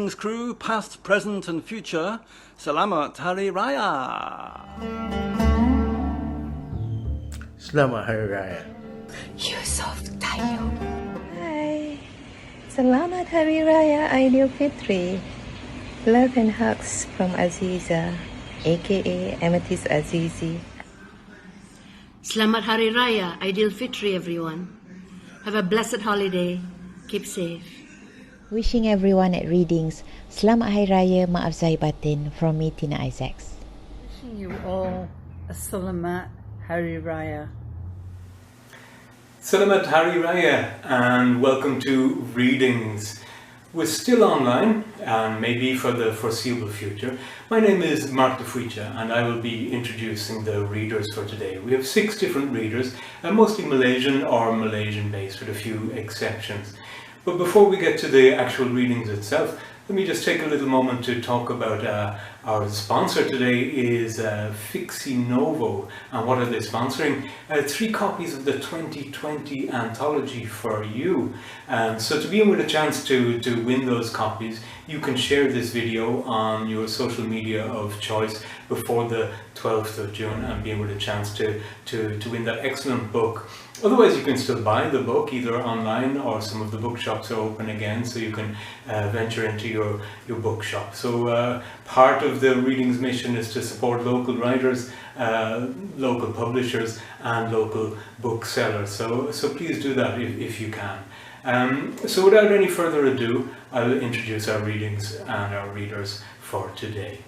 Greetings crew, past, present and future. Selamat Hari Raya. Selamat Hari Raya. Yusuf tayo. Hi. Selamat Hari Raya Aidilfitri. Love and hugs from Aziza, aka Amethyst Azizi. Selamat Hari Raya Aidilfitri, everyone. Have a blessed holiday. Keep safe. Wishing everyone at Readings Selamat Hari Raya Maaf Zahir Batin from me, Tina Isaacs. Wishing you all a Selamat Hari Raya. Selamat Hari Raya and welcome to Readings. We're still online and maybe for the foreseeable future. My name is Mark de Fuicha and I will be introducing the readers for today. We have 6 different readers, mostly Malaysian or Malaysian based with a few exceptions. But before we get to the actual readings itself, let me just take a little moment to talk about our sponsor today is Fixie Novo. And what are they sponsoring? 3 copies of the 2020 anthology for you. So to be in with a chance to win those copies, you can share this video on your social media of choice before the 12th of June and be in with a chance to win that excellent book. Otherwise, you can still buy the book either online or some of the bookshops are open again, so you can venture into your bookshop. So part of the Readings mission is to support local writers, local publishers and local booksellers. So please do that if you can. So without any further ado, I'll introduce our readings and our readers for today.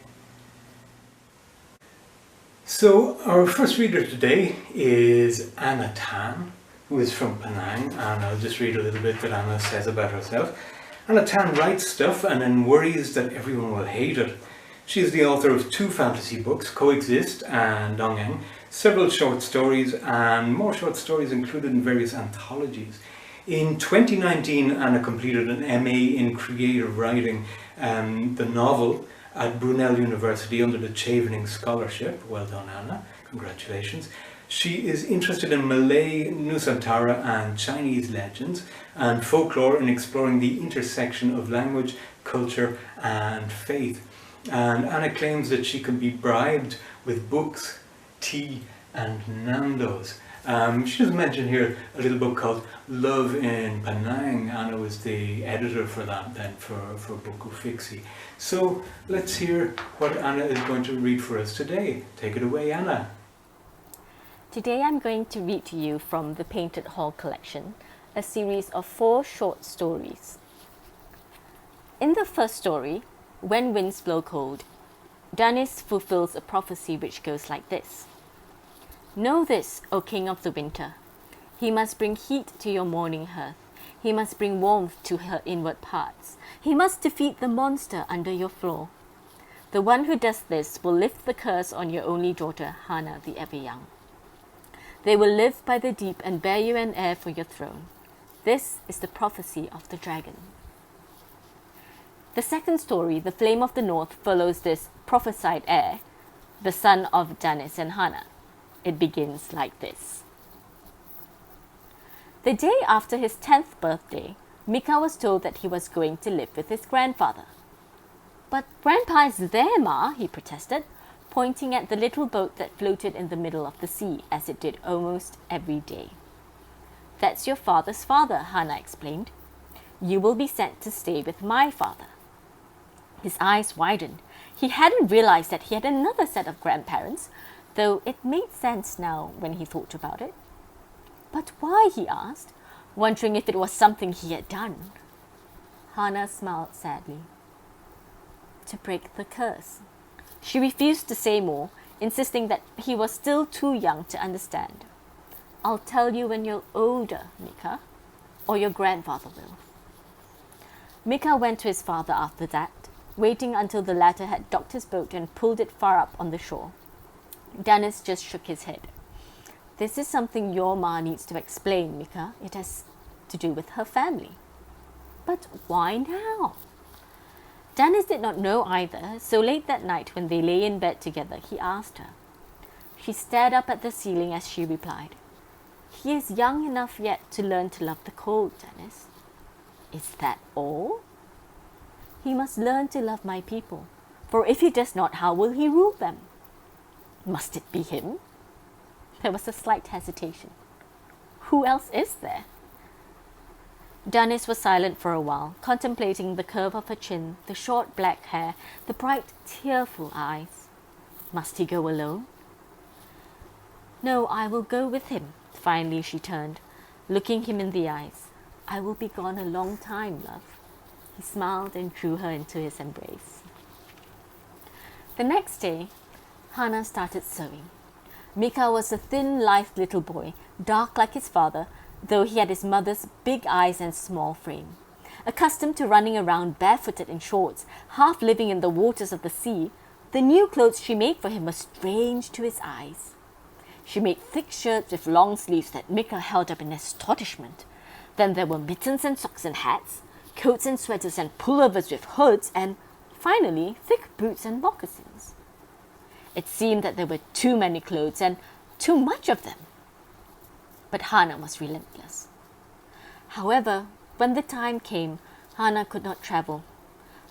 So our first reader today is Anna Tan, who is from Penang, and I'll just read a little bit that Anna says about herself. Anna Tan writes stuff and then worries that everyone will hate it. She is the author of 2 fantasy books, Coexist and Dongeng, several short stories and more short stories included in various anthologies. In 2019, Anna completed an MA in creative writing, the novel at Brunel University under the Chevening Scholarship. Well done, Anna. Congratulations. She is interested in Malay, Nusantara and Chinese legends and folklore and exploring the intersection of language, culture and faith. And Anna claims that she can be bribed with books, tea and Nando's. She does mention here a little book called Love in Penang. Anna was the editor for that then for Buku Fixie. So let's hear what Anna is going to read for us today. Take it away, Anna. Today I'm going to read to you from the Painted Hall collection, a series of 4 short stories. In the first story, When Winds Blow Cold, Danis fulfills a prophecy which goes like this. Know this, O King of the Winter. He must bring heat to your mourning hearth. He must bring warmth to her inward parts. He must defeat the monster under your floor. The one who does this will lift the curse on your only daughter, Hana the ever-young. They will live by the deep and bear you an heir for your throne. This is the prophecy of the dragon. The second story, The Flame of the North, follows this prophesied heir, the son of Danis and Hana. It begins like this. The day after his 10th birthday, Mika was told that he was going to live with his grandfather. But Grandpa is there, Ma, he protested, pointing at the little boat that floated in the middle of the sea, as it did almost every day. That's your father's father, Hana explained. You will be sent to stay with my father. His eyes widened. He hadn't realized that he had another set of grandparents, though it made sense now when he thought about it. But why, he asked, wondering if it was something he had done. Hana smiled sadly. To break the curse. She refused to say more, insisting that he was still too young to understand. I'll tell you when you're older, Mika, or your grandfather will. Mika went to his father after that, waiting until the latter had docked his boat and pulled it far up on the shore. Danis just shook his head. This is something your ma needs to explain, Mika. It has to do with her family. But why now? Danis did not know either, so late that night when they lay in bed together, he asked her. She stared up at the ceiling as she replied, He is young enough yet to learn to love the cold, Danis. Is that all? He must learn to love my people, for if he does not, how will he rule them? Must it be him? There was a slight hesitation. Who else is there? Danis was silent for a while, contemplating the curve of her chin, the short black hair, the bright, tearful eyes. Must he go alone? No, I will go with him. Finally she turned, looking him in the eyes. I will be gone a long time, love. He smiled and drew her into his embrace. The next day, Hannah started sewing. Mika was a thin, lithe little boy, dark like his father, though he had his mother's big eyes and small frame. Accustomed to running around barefooted in shorts, half living in the waters of the sea, the new clothes she made for him were strange to his eyes. She made thick shirts with long sleeves that Mika held up in astonishment. Then there were mittens and socks and hats, coats and sweaters and pullovers with hoods, and finally thick boots and moccasins. It seemed that there were too many clothes and too much of them. But Hannah was relentless. However, when the time came, Hannah could not travel.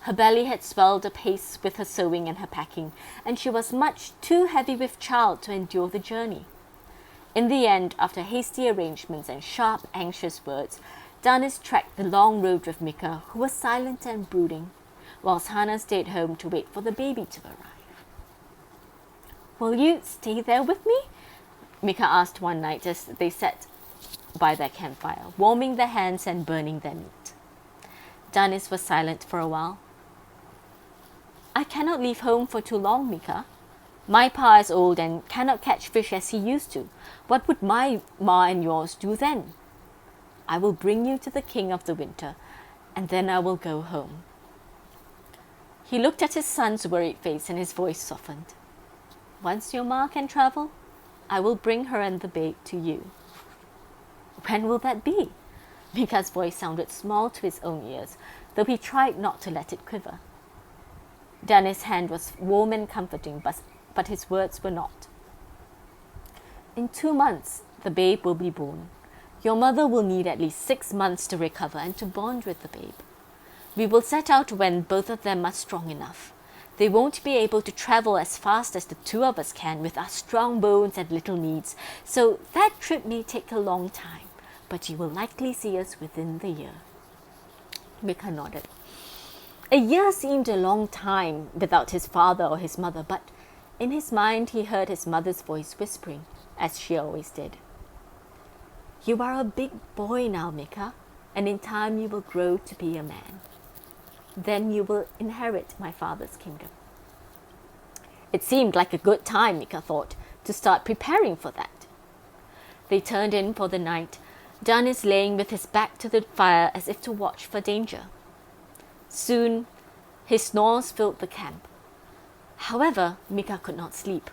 Her belly had swelled apace with her sewing and her packing, and she was much too heavy with child to endure the journey. In the end, after hasty arrangements and sharp, anxious words, Danis trekked the long road with Mika, who was silent and brooding, whilst Hannah stayed home to wait for the baby to arrive. Will you stay there with me? Mika asked one night as they sat by their campfire, warming their hands and burning their meat. Danis was silent for a while. I cannot leave home for too long, Mika. My pa is old and cannot catch fish as he used to. What would my ma and yours do then? I will bring you to the king of the winter, and then I will go home. He looked at his son's worried face and his voice softened. Once your ma can travel, I will bring her and the babe to you. When will that be? Mika's voice sounded small to his own ears, though he tried not to let it quiver. Danis' hand was warm and comforting, but his words were not. In 2 months, the babe will be born. Your mother will need at least 6 months to recover and to bond with the babe. We will set out when both of them are strong enough. They won't be able to travel as fast as the two of us can with our strong bones and little needs, so that trip may take a long time, but you will likely see us within the year. Mika nodded. A year seemed a long time without his father or his mother, but in his mind he heard his mother's voice whispering, as she always did. You are a big boy now, Mika, and in time you will grow to be a man. Then you will inherit my father's kingdom. It seemed like a good time, Mika thought, to start preparing for that. They turned in for the night, Danis laying with his back to the fire as if to watch for danger. Soon, his snores filled the camp. However, Mika could not sleep.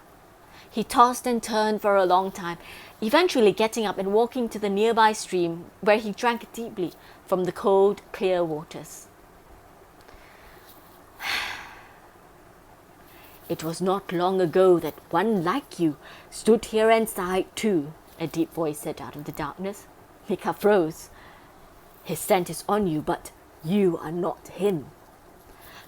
He tossed and turned for a long time, eventually getting up and walking to the nearby stream, where he drank deeply from the cold, clear waters. It was not long ago that one like you stood here and sighed too, a deep voice said out of the darkness. Mika froze. His scent is on you, but you are not him.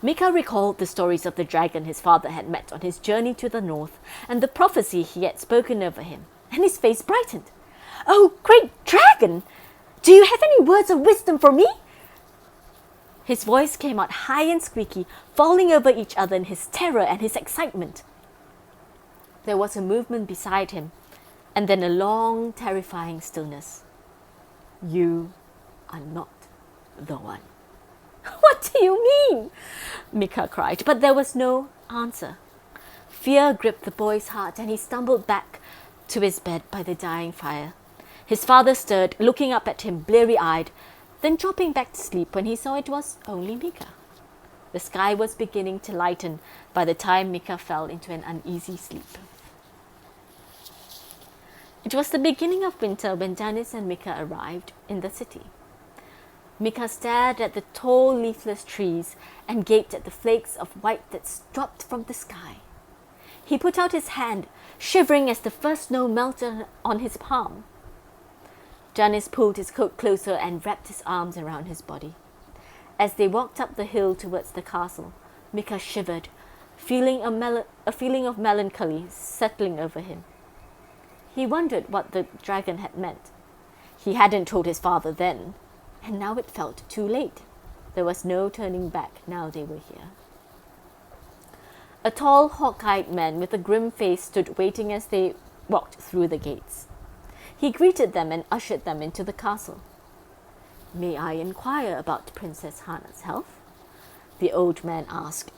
Mika recalled the stories of the dragon his father had met on his journey to the north, and the prophecy he had spoken over him, and his face brightened. Oh, great dragon! Do you have any words of wisdom for me? His voice came out high and squeaky, falling over each other in his terror and his excitement. There was a movement beside him, and then a long, terrifying stillness. You are not the one. What do you mean? Mika cried, but there was no answer. Fear gripped the boy's heart, and he stumbled back to his bed by the dying fire. His father stirred, looking up at him bleary-eyed, then dropping back to sleep when he saw it was only Mika. The sky was beginning to lighten by the time Mika fell into an uneasy sleep. It was the beginning of winter when Danis and Mika arrived in the city. Mika stared at the tall, leafless trees and gaped at the flakes of white that dropped from the sky. He put out his hand, shivering as the first snow melted on his palm. Danis pulled his coat closer and wrapped his arms around his body. As they walked up the hill towards the castle, Mika shivered, feeling a feeling of melancholy settling over him. He wondered what the dragon had meant. He hadn't told his father then, and now it felt too late. There was no turning back now they were here. A tall, hawk-eyed man with a grim face stood waiting as they walked through the gates. He greeted them and ushered them into the castle. "May I inquire about Princess Hana's health?" the old man asked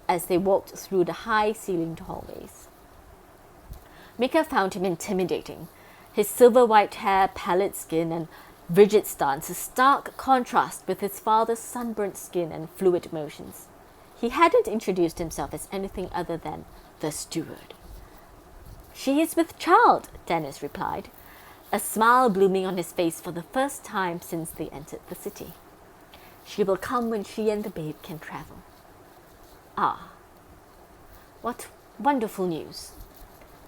as they walked through the high-ceilinged hallways. Mika found him intimidating. His silver-white hair, pallid skin, and rigid stance, a stark contrast with his father's sunburnt skin and fluid motions. He hadn't introduced himself as anything other than the steward. "She is with child," Dennis replied, a smile blooming on his face for the first time since they entered the city. "She will come when she and the babe can travel." "Ah, what wonderful news."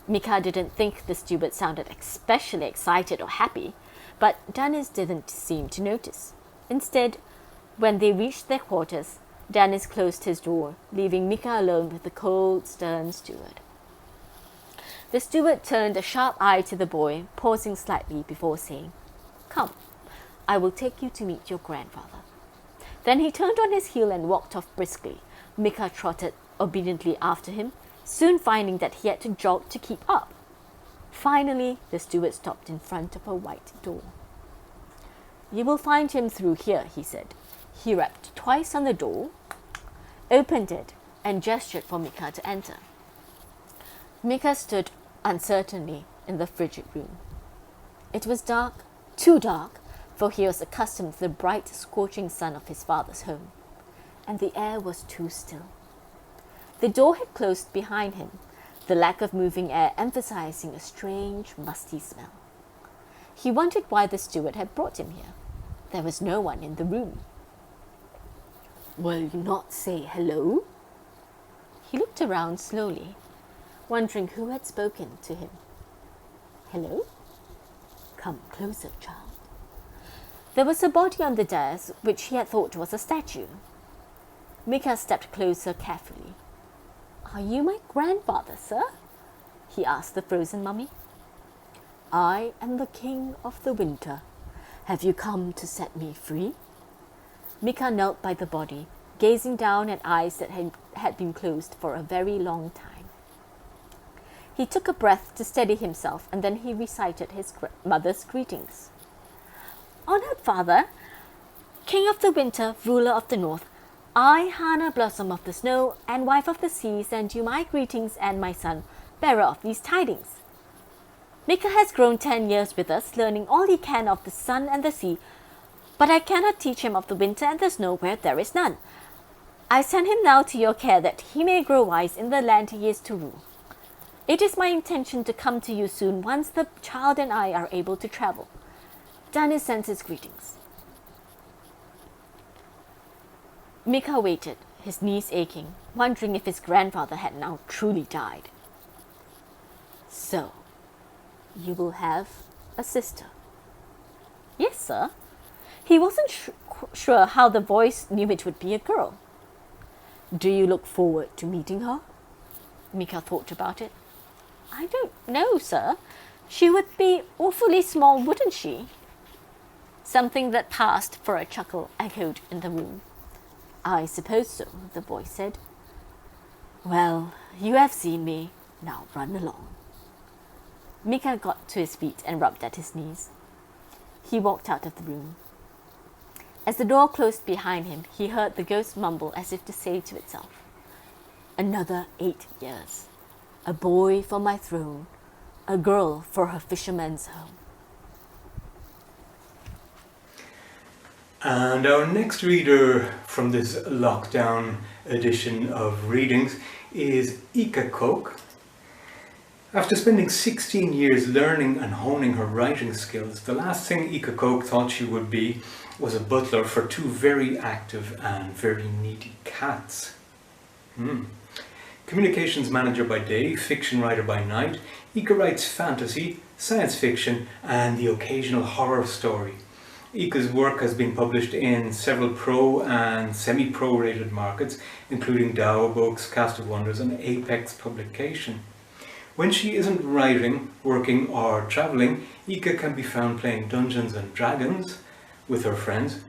Mika didn't think the steward sounded especially excited or happy, but Dennis didn't seem to notice. Instead, when they reached their quarters, Dennis closed his door, leaving Mika alone with the cold, stern steward. The steward turned a sharp eye to the boy, pausing slightly before saying, "Come, I will take you to meet your grandfather." Then he turned on his heel and walked off briskly. Mika trotted obediently after him, soon finding that he had to jog to keep up. Finally, the steward stopped in front of a white door. "You will find him through here," he said. He rapped twice on the door, opened it, and gestured for Mika to enter. Mika stood uncertainly in the frigid room. It was dark, too dark, for he was accustomed to the bright, scorching sun of his father's home, and the air was too still. The door had closed behind him, the lack of moving air emphasizing a strange, musty smell. He wondered why the steward had brought him here. There was no one in the room. "Will you not say hello?" He looked around slowly, wondering who had spoken to him. "Hello? Come closer, child." There was a body on the dais, which he had thought was a statue. Mika stepped closer carefully. "Are you my grandfather, sir?" he asked the frozen mummy. "I am the king of the winter. Have you come to set me free?" Mika knelt by the body, gazing down at eyes that had been closed for a very long time. He took a breath to steady himself, and then he recited his mother's greetings. "Honored father, king of the winter, ruler of the north, I, Hana, blossom of the snow, and wife of the sea, send you my greetings and my son, bearer of these tidings. Mika has grown 10 years with us, learning all he can of the sun and the sea, but I cannot teach him of the winter and the snow where there is none. I send him now to your care that he may grow wise in the land he is to rule. It is my intention to come to you soon once the child and I are able to travel. Dennis sends his greetings." Mika waited, his knees aching, wondering if his grandfather had now truly died. "So, you will have a sister?" "Yes, sir." He wasn't sure how the voice knew it would be a girl. "Do you look forward to meeting her?" Mika thought about it. "I don't know, sir. She would be awfully small, wouldn't she?" Something that passed for a chuckle echoed in the room. "I suppose so," the voice said. "Well, you have seen me. Now run along." Mika got to his feet and rubbed at his knees. He walked out of the room. As the door closed behind him, he heard the ghost mumble as if to say to itself, "Another 8 years. A boy for my throne, a girl for her fisherman's home." And our next reader from this lockdown edition of readings is Iike. After spending 16 years learning and honing her writing skills, the last thing Iike thought she would be was a butler for 2 very active and very needy cats. Communications manager by day, fiction writer by night, Iike writes fantasy, science fiction and the occasional horror story. Iike's work has been published in several pro and semi-pro rated markets, including Dow Books, Cast of Wonders and Apex Publication. When she isn't writing, working or travelling, Iike can be found playing Dungeons and Dragons with her friends,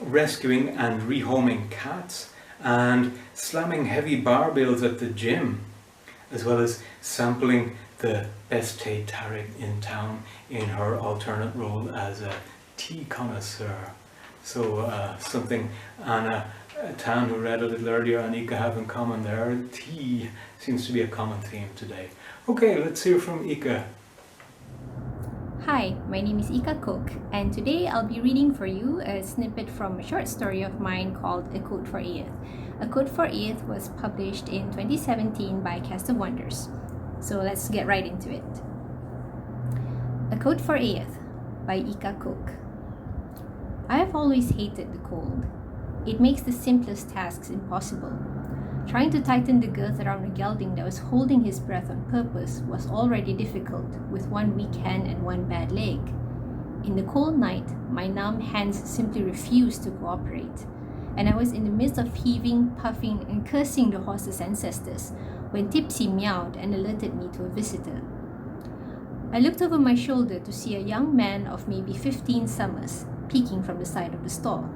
rescuing and rehoming cats, and slamming heavy bar bills at the gym, as well as sampling the best tea tarot in town in her alternate role as a tea connoisseur. So something Anna Tan, who read a little earlier, and Iike have in common there. Tea seems to be a common theme today. Okay, let's hear from Iike. Hi, my name is Iike Cook, and today I'll be reading for you a snippet from a short story of mine called A Code for Earth. A Code for Earth was published in 2017 by Cast of Wonders. So let's get right into it. A Code for Earth by Iike Cook. I have always hated the cold. It makes the simplest tasks impossible. Trying to tighten the girth around a gelding that was holding his breath on purpose was already difficult, with one weak hand and one bad leg. In the cold night, my numb hands simply refused to cooperate, and I was in the midst of heaving, puffing, and cursing the horse's ancestors when Tipsy meowed and alerted me to a visitor. I looked over my shoulder to see a young man of maybe 15 summers peeking from the side of the stall.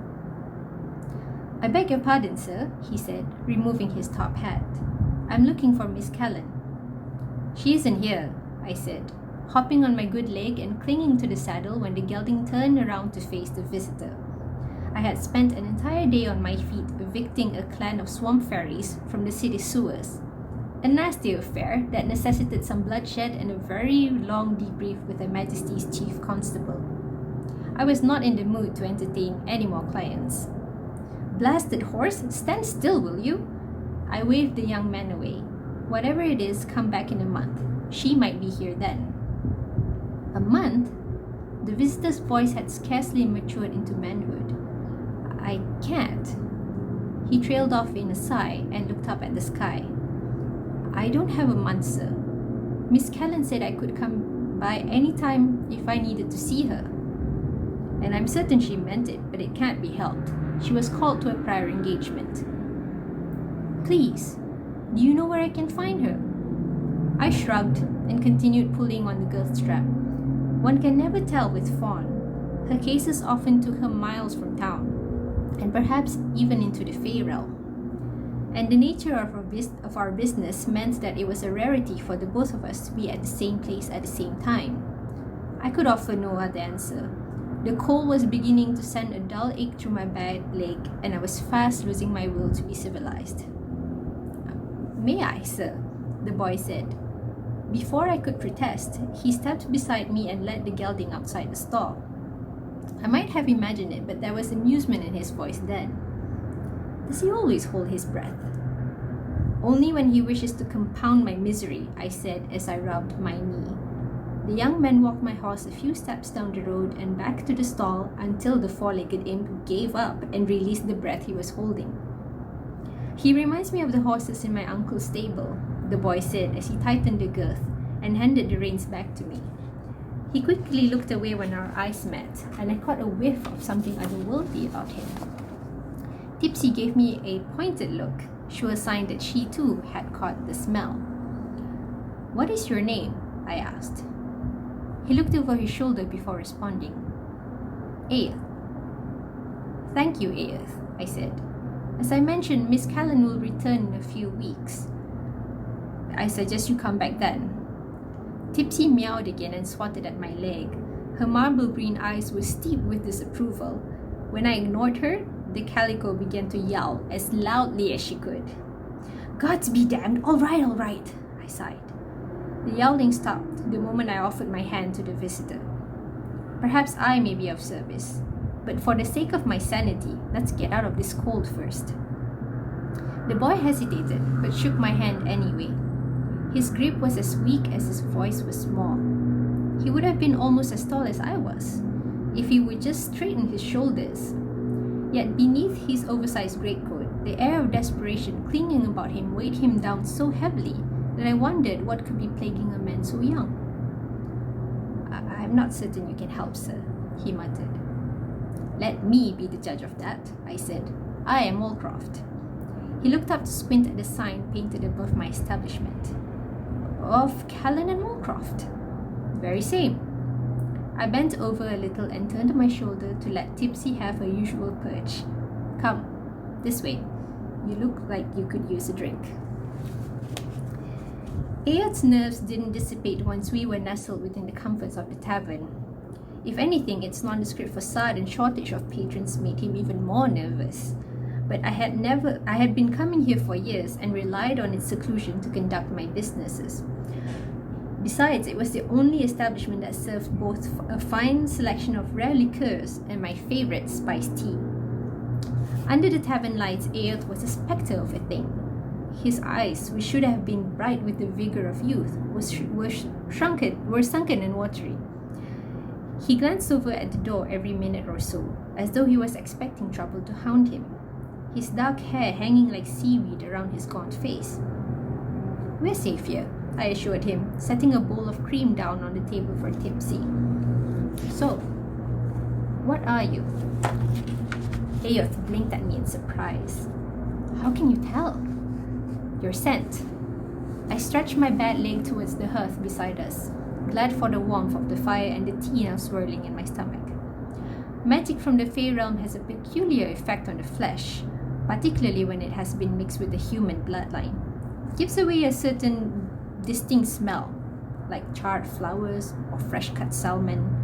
"I beg your pardon, sir," he said, removing his top hat. "I'm looking for Miss Callan." "She isn't here," I said, hopping on my good leg and clinging to the saddle when the gelding turned around to face the visitor. I had spent an entire day on my feet evicting a clan of swamp fairies from the city's sewers. A nasty affair that necessitated some bloodshed and a very long debrief with Her Majesty's Chief Constable. I was not in the mood to entertain any more clients. "Blasted horse, stand still, will you?" I waved the young man away. "Whatever it is, come back in a month. She might be here then." "A month?" The visitor's voice had scarcely matured into manhood. "I can't." He trailed off in a sigh and looked up at the sky. "I don't have a month, sir. Miss Callan said I could come by any time if I needed to see her. And I'm certain she meant it, but it can't be helped. She was called to a prior engagement." "Please, do you know where I can find her?" I shrugged and continued pulling on the girth strap. One can never tell with Fawn. Her cases often took her miles from town, and perhaps even into the Fey realm. And the nature of our business meant that it was a rarity for the both of us to be at the same place at the same time. I could offer no other answer. The cold was beginning to send a dull ache through my bad leg, and I was fast losing my will to be civilized. "May I, sir?" the boy said. Before I could protest, he stepped beside me and led the gelding outside the stall. I might have imagined it, but there was amusement in his voice then. "Does he always hold his breath?" "Only when he wishes to compound my misery," I said as I rubbed my knee. The young man walked my horse a few steps down the road and back to the stall until the four-legged imp gave up and released the breath he was holding. "He reminds me of the horses in my uncle's stable," the boy said as he tightened the girth and handed the reins back to me. He quickly looked away when our eyes met, and I caught a whiff of something otherworldly about him. Tipsy gave me a pointed look, sure sign that she too had caught the smell. "What is your name?" I asked. He looked over his shoulder before responding. "Aeth." "Thank you, Aeth," I said. "As I mentioned, Miss Callan will return in a few weeks. I suggest you come back then." Tipsy meowed again and swatted at my leg. Her marble green eyes were steep with disapproval. When I ignored her, the calico began to yell as loudly as she could. "Gods be damned! All right, I sighed. The yowling stopped the moment I offered my hand to the visitor. "Perhaps I may be of service, but for the sake of my sanity, let's get out of this cold first." The boy hesitated, but shook my hand anyway. His grip was as weak as his voice was small. He would have been almost as tall as I was, if he would just straighten his shoulders. Yet beneath his oversized greatcoat, the air of desperation clinging about him weighed him down so heavily that I wondered what could be plaguing a man so young. "I'm not certain you can help, sir," he muttered. Let me be the judge of that, I said. I am Walcroft. He looked up to squint at the sign painted above my establishment. Of Callan and Walcroft. Very same. I bent over a little and turned my shoulder to let Tipsy have her usual perch. Come, this way. You look like you could use a drink. Ayot's nerves didn't dissipate once we were nestled within the comforts of the tavern. If anything, its nondescript facade and shortage of patrons made him even more nervous. But I had been coming here for years and relied on its seclusion to conduct my businesses. Besides, it was the only establishment that served both a fine selection of rare liqueurs and my favorite spiced tea. Under the tavern lights, Ayot was a spectre of a thing. His eyes, which should have been bright with the vigor of youth, were sunken and watery. He glanced over at the door every minute or so, as though he was expecting trouble to hound him, his dark hair hanging like seaweed around his gaunt face. We're safe here, I assured him, setting a bowl of cream down on the table for Tipsy. So, what are you? Ayot blinked at me in surprise. How can you tell? Your scent. I stretched my bad leg towards the hearth beside us, glad for the warmth of the fire and the tea now swirling in my stomach. Magic from the Fey realm has a peculiar effect on the flesh, particularly when it has been mixed with the human bloodline. It gives away a certain distinct smell, like charred flowers or fresh-cut salmon.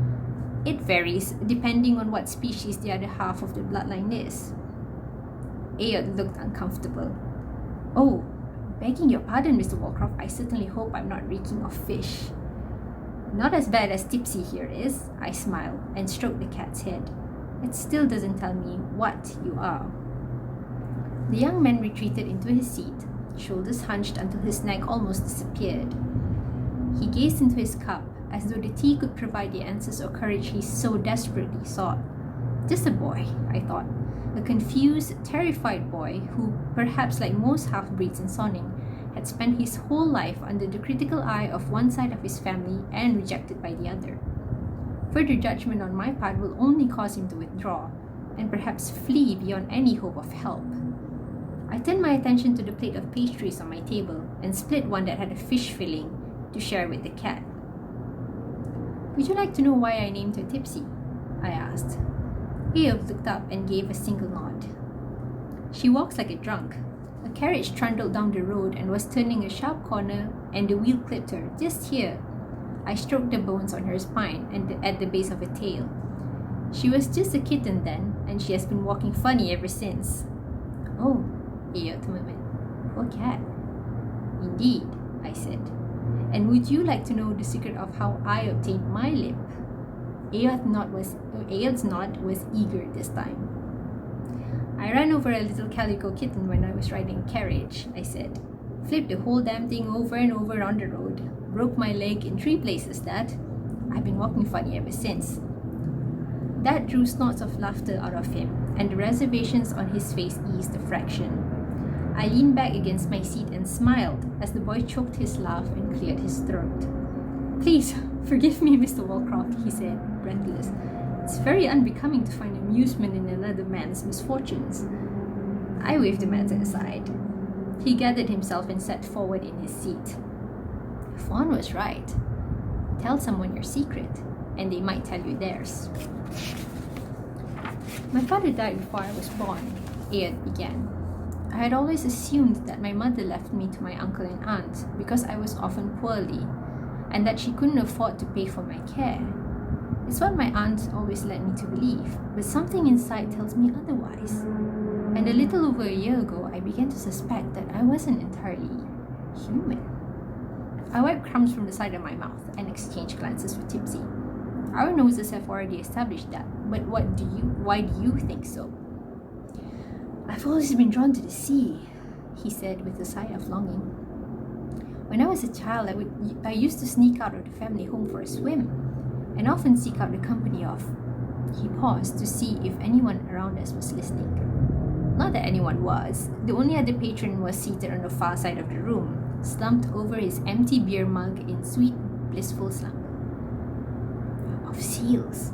It varies depending on what species the other half of the bloodline is. Ayot looked uncomfortable. Oh, begging your pardon, Mr. Walcroft, I certainly hope I'm not reeking of fish. Not as bad as Tipsy here is, I smiled and stroked the cat's head. It still doesn't tell me what you are. The young man retreated into his seat, shoulders hunched until his neck almost disappeared. He gazed into his cup, as though the tea could provide the answers or courage he so desperately sought. Just a boy, I thought. A confused, terrified boy who, perhaps like most half-breeds in Sonning, had spent his whole life under the critical eye of one side of his family and rejected by the other. Further judgment on my part will only cause him to withdraw, and perhaps flee beyond any hope of help. I turned my attention to the plate of pastries on my table and split one that had a fish filling to share with the cat. Would you like to know why I named her Tipsy? I asked. Ayot looked up and gave a single nod. She walks like a drunk. A carriage trundled down the road and was turning a sharp corner, and the wheel clipped her just here. I stroked the bones on her spine and at the base of her tail. She was just a kitten then, and she has been walking funny ever since. Oh, Ayot murmured. Poor cat. Indeed, I said. And would you like to know the secret of how I obtained my limp? Ayot's nod was eager this time. I ran over a little calico kitten when I was riding a carriage, I said. Flipped the whole damn thing over and over on the road. Broke my leg in 3 places, that. I've been walking funny ever since. That drew snorts of laughter out of him, and the reservations on his face eased a fraction. I leaned back against my seat and smiled as the boy choked his laugh and cleared his throat. Please, forgive me, Mr. Walcroft, he said, breathless. It's very unbecoming to find amusement in another man's misfortunes. I waved the matter aside. He gathered himself and sat forward in his seat. Fawn was right. Tell someone your secret, and they might tell you theirs. My father died before I was born, Ayot began. I had always assumed that my mother left me to my uncle and aunt because I was often poorly, and that she couldn't afford to pay for my care. It's what my aunt always led me to believe, but something inside tells me otherwise. And a little over a year ago, I began to suspect that I wasn't entirely human. I wiped crumbs from the side of my mouth and exchanged glances with Tipsy. Our noses have already established that, but why do you think so? I've always been drawn to the sea, he said with a sigh of longing. When I was a child, I used to sneak out of the family home for a swim, and often seek out the company of... He paused to see if anyone around us was listening. Not that anyone was. The only other patron was seated on the far side of the room, slumped over his empty beer mug in sweet, blissful slumber. Of seals.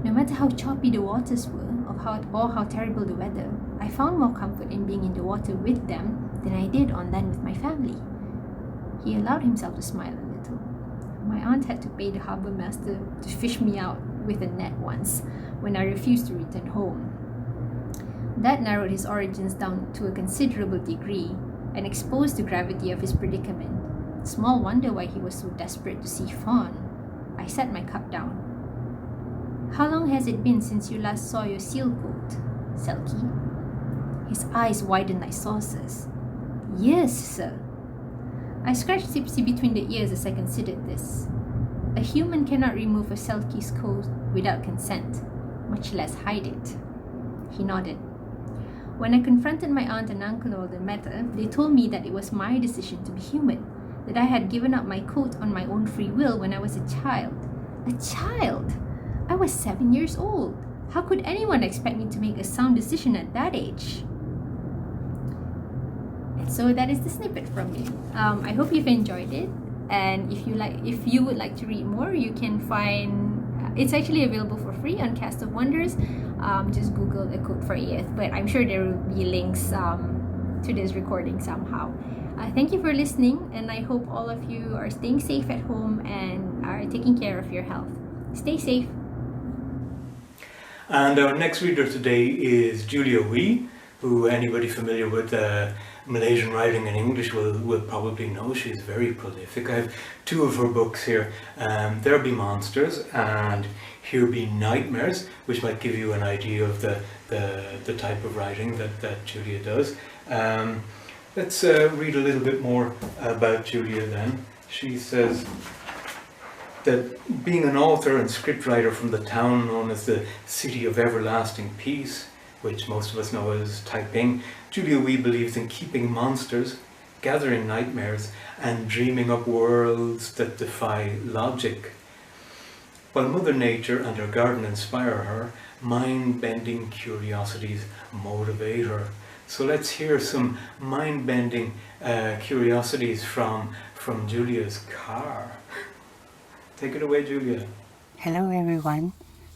No matter how choppy the waters were, or how terrible the weather, I found more comfort in being in the water with them than I did on land with my family. He allowed himself to smile a little. My aunt had to pay the harbour master to fish me out with a net once when I refused to return home. That narrowed his origins down to a considerable degree and exposed the gravity of his predicament. Small wonder why he was so desperate to see Fawn. I set my cup down. How long has it been since you last saw your seal coat, Selkie? His eyes widened like saucers. Years, sir. I scratched Tipsy between the ears as I considered this. A human cannot remove a Selkie's coat without consent, much less hide it. He nodded. When I confronted my aunt and uncle over the matter, they told me that it was my decision to be human, that I had given up my coat on my own free will when I was a child. A child? I was 7 years old. How could anyone expect me to make a sound decision at that age? And so that is the snippet from me. I hope you've enjoyed it. And if you would like to read more, you can find it's actually available for free on Cast of Wonders. Just Google A Code for Earth, but I'm sure there will be links to this recording somehow. Thank you for listening, and I hope all of you are staying safe at home and are taking care of your health. Stay safe. And our next reader today is Julia Wei, who anybody familiar with Malaysian writing in English will probably know. She's very prolific. I have two of her books here. There Be Monsters and Here Be Nightmares, which might give you an idea of the type of writing that Julia does. Let's read a little bit more about Julia then. She says that being an author and scriptwriter from the town known as the City of Everlasting Peace, which most of us know as Taiping, Julia Wei believes in keeping monsters, gathering nightmares, and dreaming up worlds that defy logic. While Mother Nature and her garden inspire her, mind-bending curiosities motivate her. So let's hear some mind-bending curiosities from Julia's car. Take it away, Julia. Hello everyone,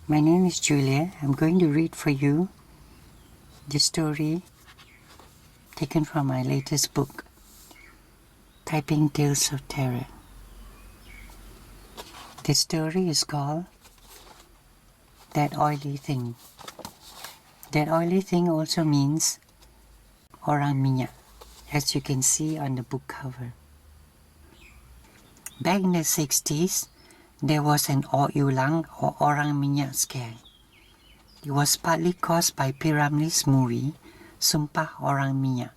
my name is Julia. I'm going to read for you the story taken from my latest book, Taiping Tales of Terror. The story is called That Oily Thing. That oily thing also means orang minyak, as you can see on the book cover. Back in the 60s, there was an Ulang or orang minyak scare. It was partly caused by P. Ramlee's movie, Sumpah Orang Minyak,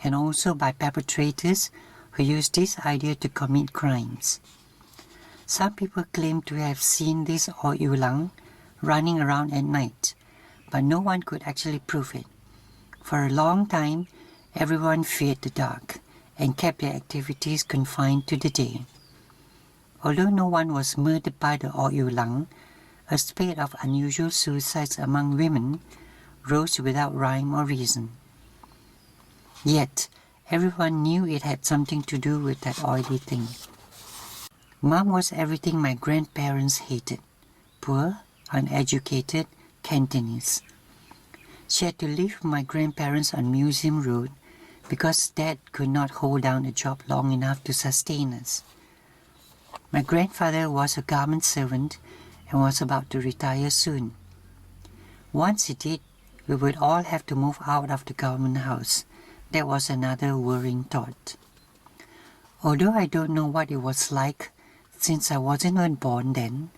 and also by perpetrators who used this idea to commit crimes. Some people claim to have seen this Ulang running around at night, but no one could actually prove it. For a long time, everyone feared the dark and kept their activities confined to the day. Although no one was murdered by the Ulang, a spate of unusual suicides among women rose without rhyme or reason. Yet, everyone knew it had something to do with that oily thing. Mom was everything my grandparents hated: poor, uneducated, Cantonese. She had to live with my grandparents on Museum Road because Dad could not hold down a job long enough to sustain us. My grandfather was a garment servant and was about to retire soon. Once he did, we would all have to move out of the government house. That was another worrying thought. Although I don't know what it was like since I wasn't born then,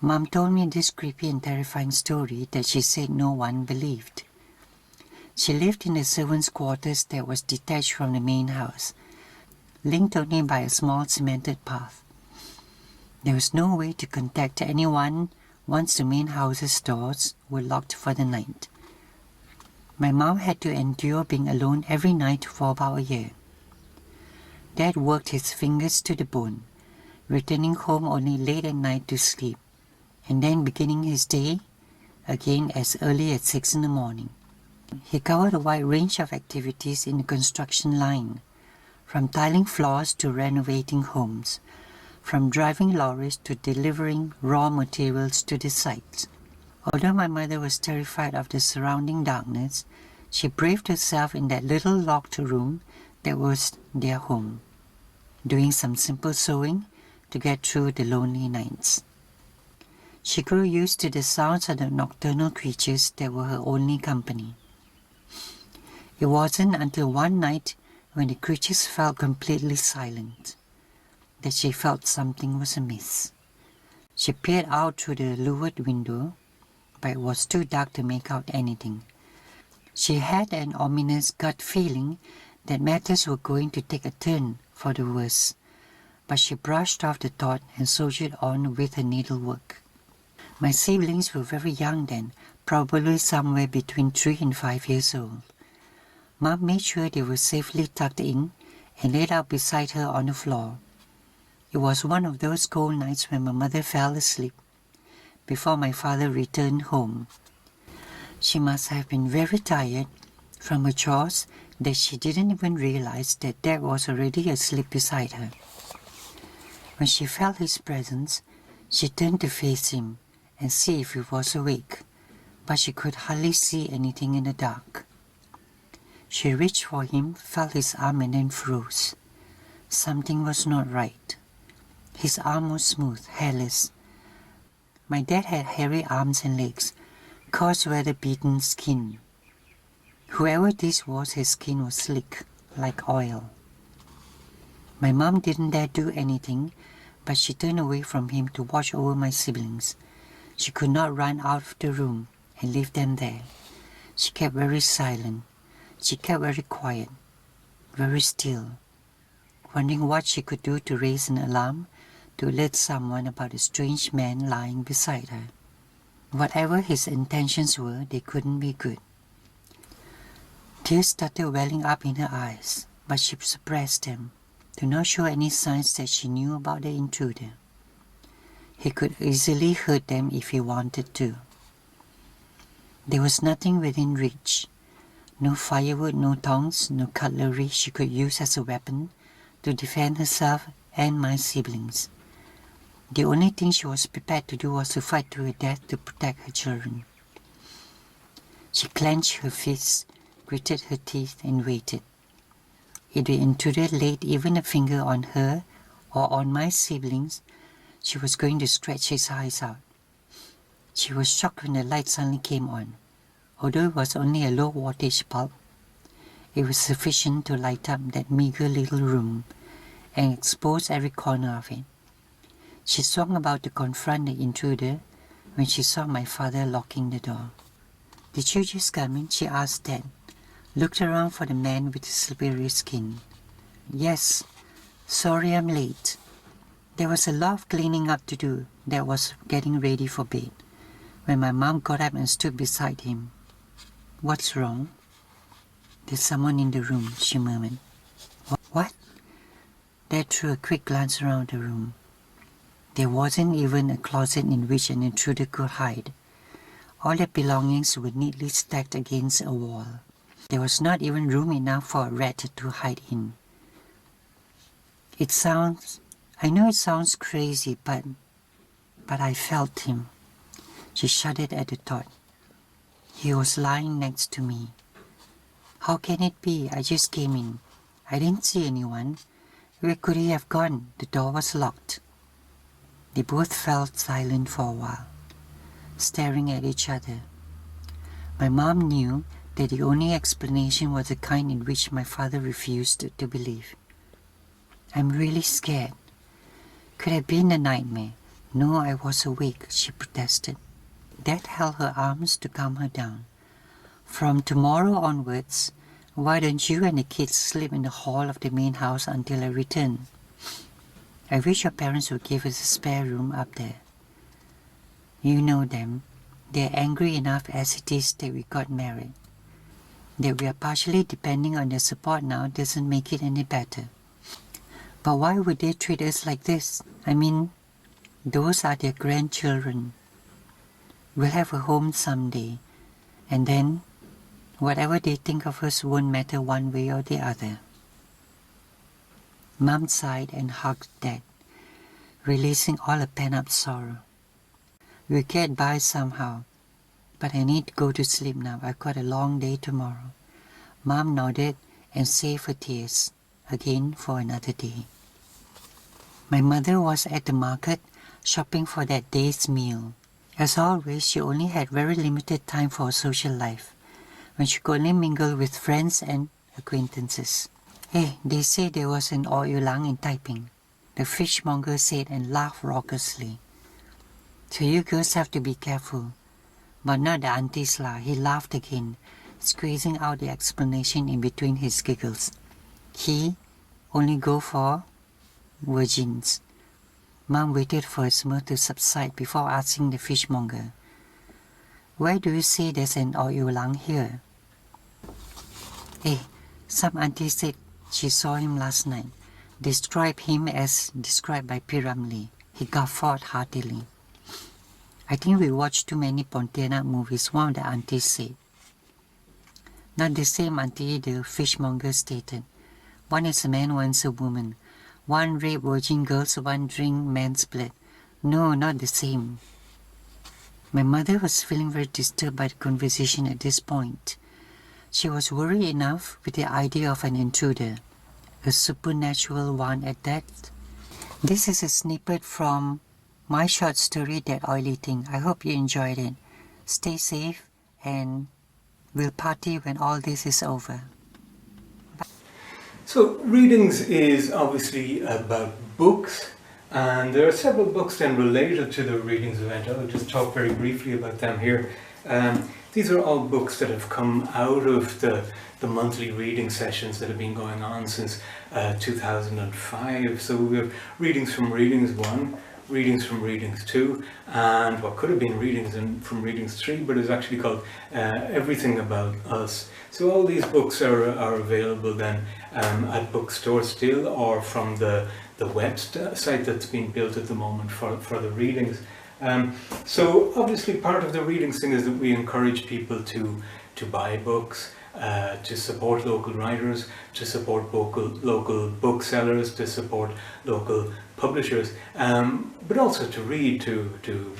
Mom told me this creepy and terrifying story that she said no one believed. She lived in the servants' quarters that was detached from the main house, linked only by a small cemented path. There was no way to contact anyone once the main house's doors were locked for the night. My mom had to endure being alone every night for about a year. Dad worked his fingers to the bone, returning home only late at night to sleep, and then beginning his day again as early as 6 in the morning. He covered a wide range of activities in the construction line, from tiling floors to renovating homes, from driving lorries to delivering raw materials to the site. Although my mother was terrified of the surrounding darkness, she braved herself in that little locked room that was their home, doing some simple sewing to get through the lonely nights. She grew used to the sounds of the nocturnal creatures that were her only company. It wasn't until one night when the creatures fell completely silent that she felt something was amiss. She peered out through the lowered window, but it was too dark to make out anything. She had an ominous gut feeling that matters were going to take a turn for the worse, but she brushed off the thought and soldiered on with her needlework. My siblings were very young then, probably somewhere between 3 and 5 years old. Mom made sure they were safely tucked in and laid out beside her on the floor. It was one of those cold nights when my mother fell asleep before my father returned home. She must have been very tired from her chores that she didn't even realize that Dad was already asleep beside her. When she felt his presence, she turned to face him and see if he was awake, but she could hardly see anything in the dark. She reached for him, felt his arm and then froze. Something was not right. His arm was smooth, hairless. My dad had hairy arms and legs, coarse weather-beaten skin. Whoever this was, his skin was slick, like oil. My mom didn't dare do anything, but she turned away from him to watch over my siblings. She could not run out of the room and leave them there. She kept very silent. She kept very quiet, very still, wondering what she could do to raise an alarm to alert someone about a strange man lying beside her. Whatever his intentions were, they couldn't be good. Tears started welling up in her eyes, but she suppressed them, to not show any signs that she knew about the intruder. He could easily hurt them if he wanted to. There was nothing within reach. No firewood, no tongs, no cutlery she could use as a weapon to defend herself and my siblings. The only thing she was prepared to do was to fight to her death to protect her children. She clenched her fists, gritted her teeth, and waited. If the intruder laid even a finger on her or on my siblings, she was going to scratch his eyes out. She was shocked when the light suddenly came on. Although it was only a low wattage bulb, it was sufficient to light up that meager little room and expose every corner of it. She swung about to confront the intruder when she saw my father locking the door. "Did you just come in?" she asked Dad, looked around for the man with the slippery skin. "Yes, sorry I'm late. There was a lot of cleaning up to do that was getting ready for bed when my mom got up and stood beside him." "What's wrong?" "There's someone in the room," she murmured. "What?" Dad threw a quick glance around the room. There wasn't even a closet in which an intruder could hide. All their belongings were neatly stacked against a wall. There was not even room enough for a rat to hide in. I know it sounds crazy, but I felt him. She shuddered at the thought. He was lying next to me. How can it be? I just came in. I didn't see anyone. Where could he have gone? The door was locked. They both fell silent for a while, staring at each other. My mom knew that the only explanation was the kind in which my father refused to believe. "I'm really scared. Could have been a nightmare." "No, I was awake," she protested. Dad held her arms to calm her down. "From tomorrow onwards, why don't you and the kids sleep in the hall of the main house until I return? I wish your parents would give us a spare room up there. You know them. They're angry enough as it is that we got married. That we are partially depending on their support now doesn't make it any better. But why would they treat us like this? I mean, those are their grandchildren. We'll have a home someday, and then whatever they think of us won't matter one way or the other." Mom sighed and hugged Dad. releasing all the pent-up sorrow. We'll get by somehow, but I need to go to sleep now. I've got a long day tomorrow. Mom nodded and saved her tears again for another day. My mother was at the market shopping for that day's meal. As always, she only had very limited time for her social life, when she could only mingle with friends and acquaintances. Hey, they say there was an oyulang in Taiping, the fishmonger said and laughed raucously. So you girls have to be careful. But not the aunties lah, he laughed again, squeezing out the explanation in between his giggles. He only go for virgins. Mom waited for his mirth to subside before asking the fishmonger, "Why do you say there's an oyulang here?" Hey, some auntie said she saw him last night. Described him as described by Piramli. He guffawed heartily. I think we watched too many Pontianak movies, one of the aunties said. Not the same auntie, the fishmonger stated. One is a man, one's a woman. One rape virgin girls, one drink man's blood. No, not the same. My mother was feeling very disturbed by the conversation at this point. She was worried enough with the idea of an intruder, a supernatural one at that. This is a snippet from my short story, That Oily Thing. I hope you enjoyed it. Stay safe and we'll party when all this is over. So readings is obviously about books, and there are several books then related to the readings event. I'll just talk very briefly about them here. These are all books that have come out of the monthly reading sessions that have been going on since 2005. So we have readings from Readings 1, readings from Readings 2, and what could have been readings from Readings 3, but is actually called Everything About Us. So all these books are available then at bookstores still, or from the website that's being built at the moment for the readings. So obviously part of the readings thing is that we encourage people to buy books, to support local writers, to support local booksellers, to support local publishers, but also to read, to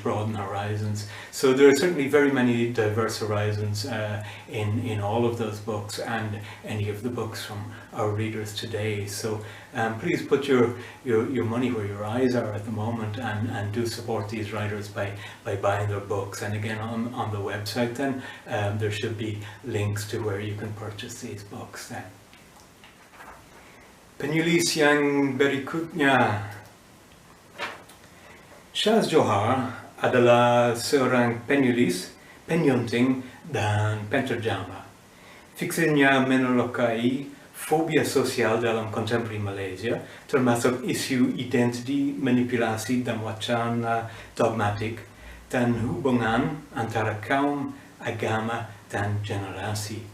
broaden horizons. So there are certainly very many diverse horizons in all of those books and any of the books from our readers today. So please put your money where your eyes are at the moment, and do support these writers by buying their books. And again, on the website then there should be links to where you can purchase these books then. Penulis yang berikutnya. Shaz Johar adalah seorang penulis, penyunting, dan penterjemah. Fiksinya menerokai fobia sosial dalam kontemporari Malaysia, termasuk isu identiti, manipulasi, dan wacana dogmatik, dan hubungan antara kaum, agama, dan generasi.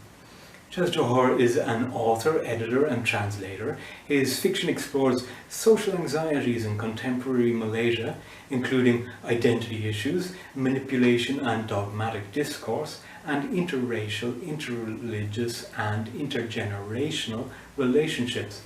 Shaz Johar is an author, editor, and translator. His fiction explores social anxieties in contemporary Malaysia, including identity issues, manipulation and dogmatic discourse, and interracial, interreligious, and intergenerational relationships.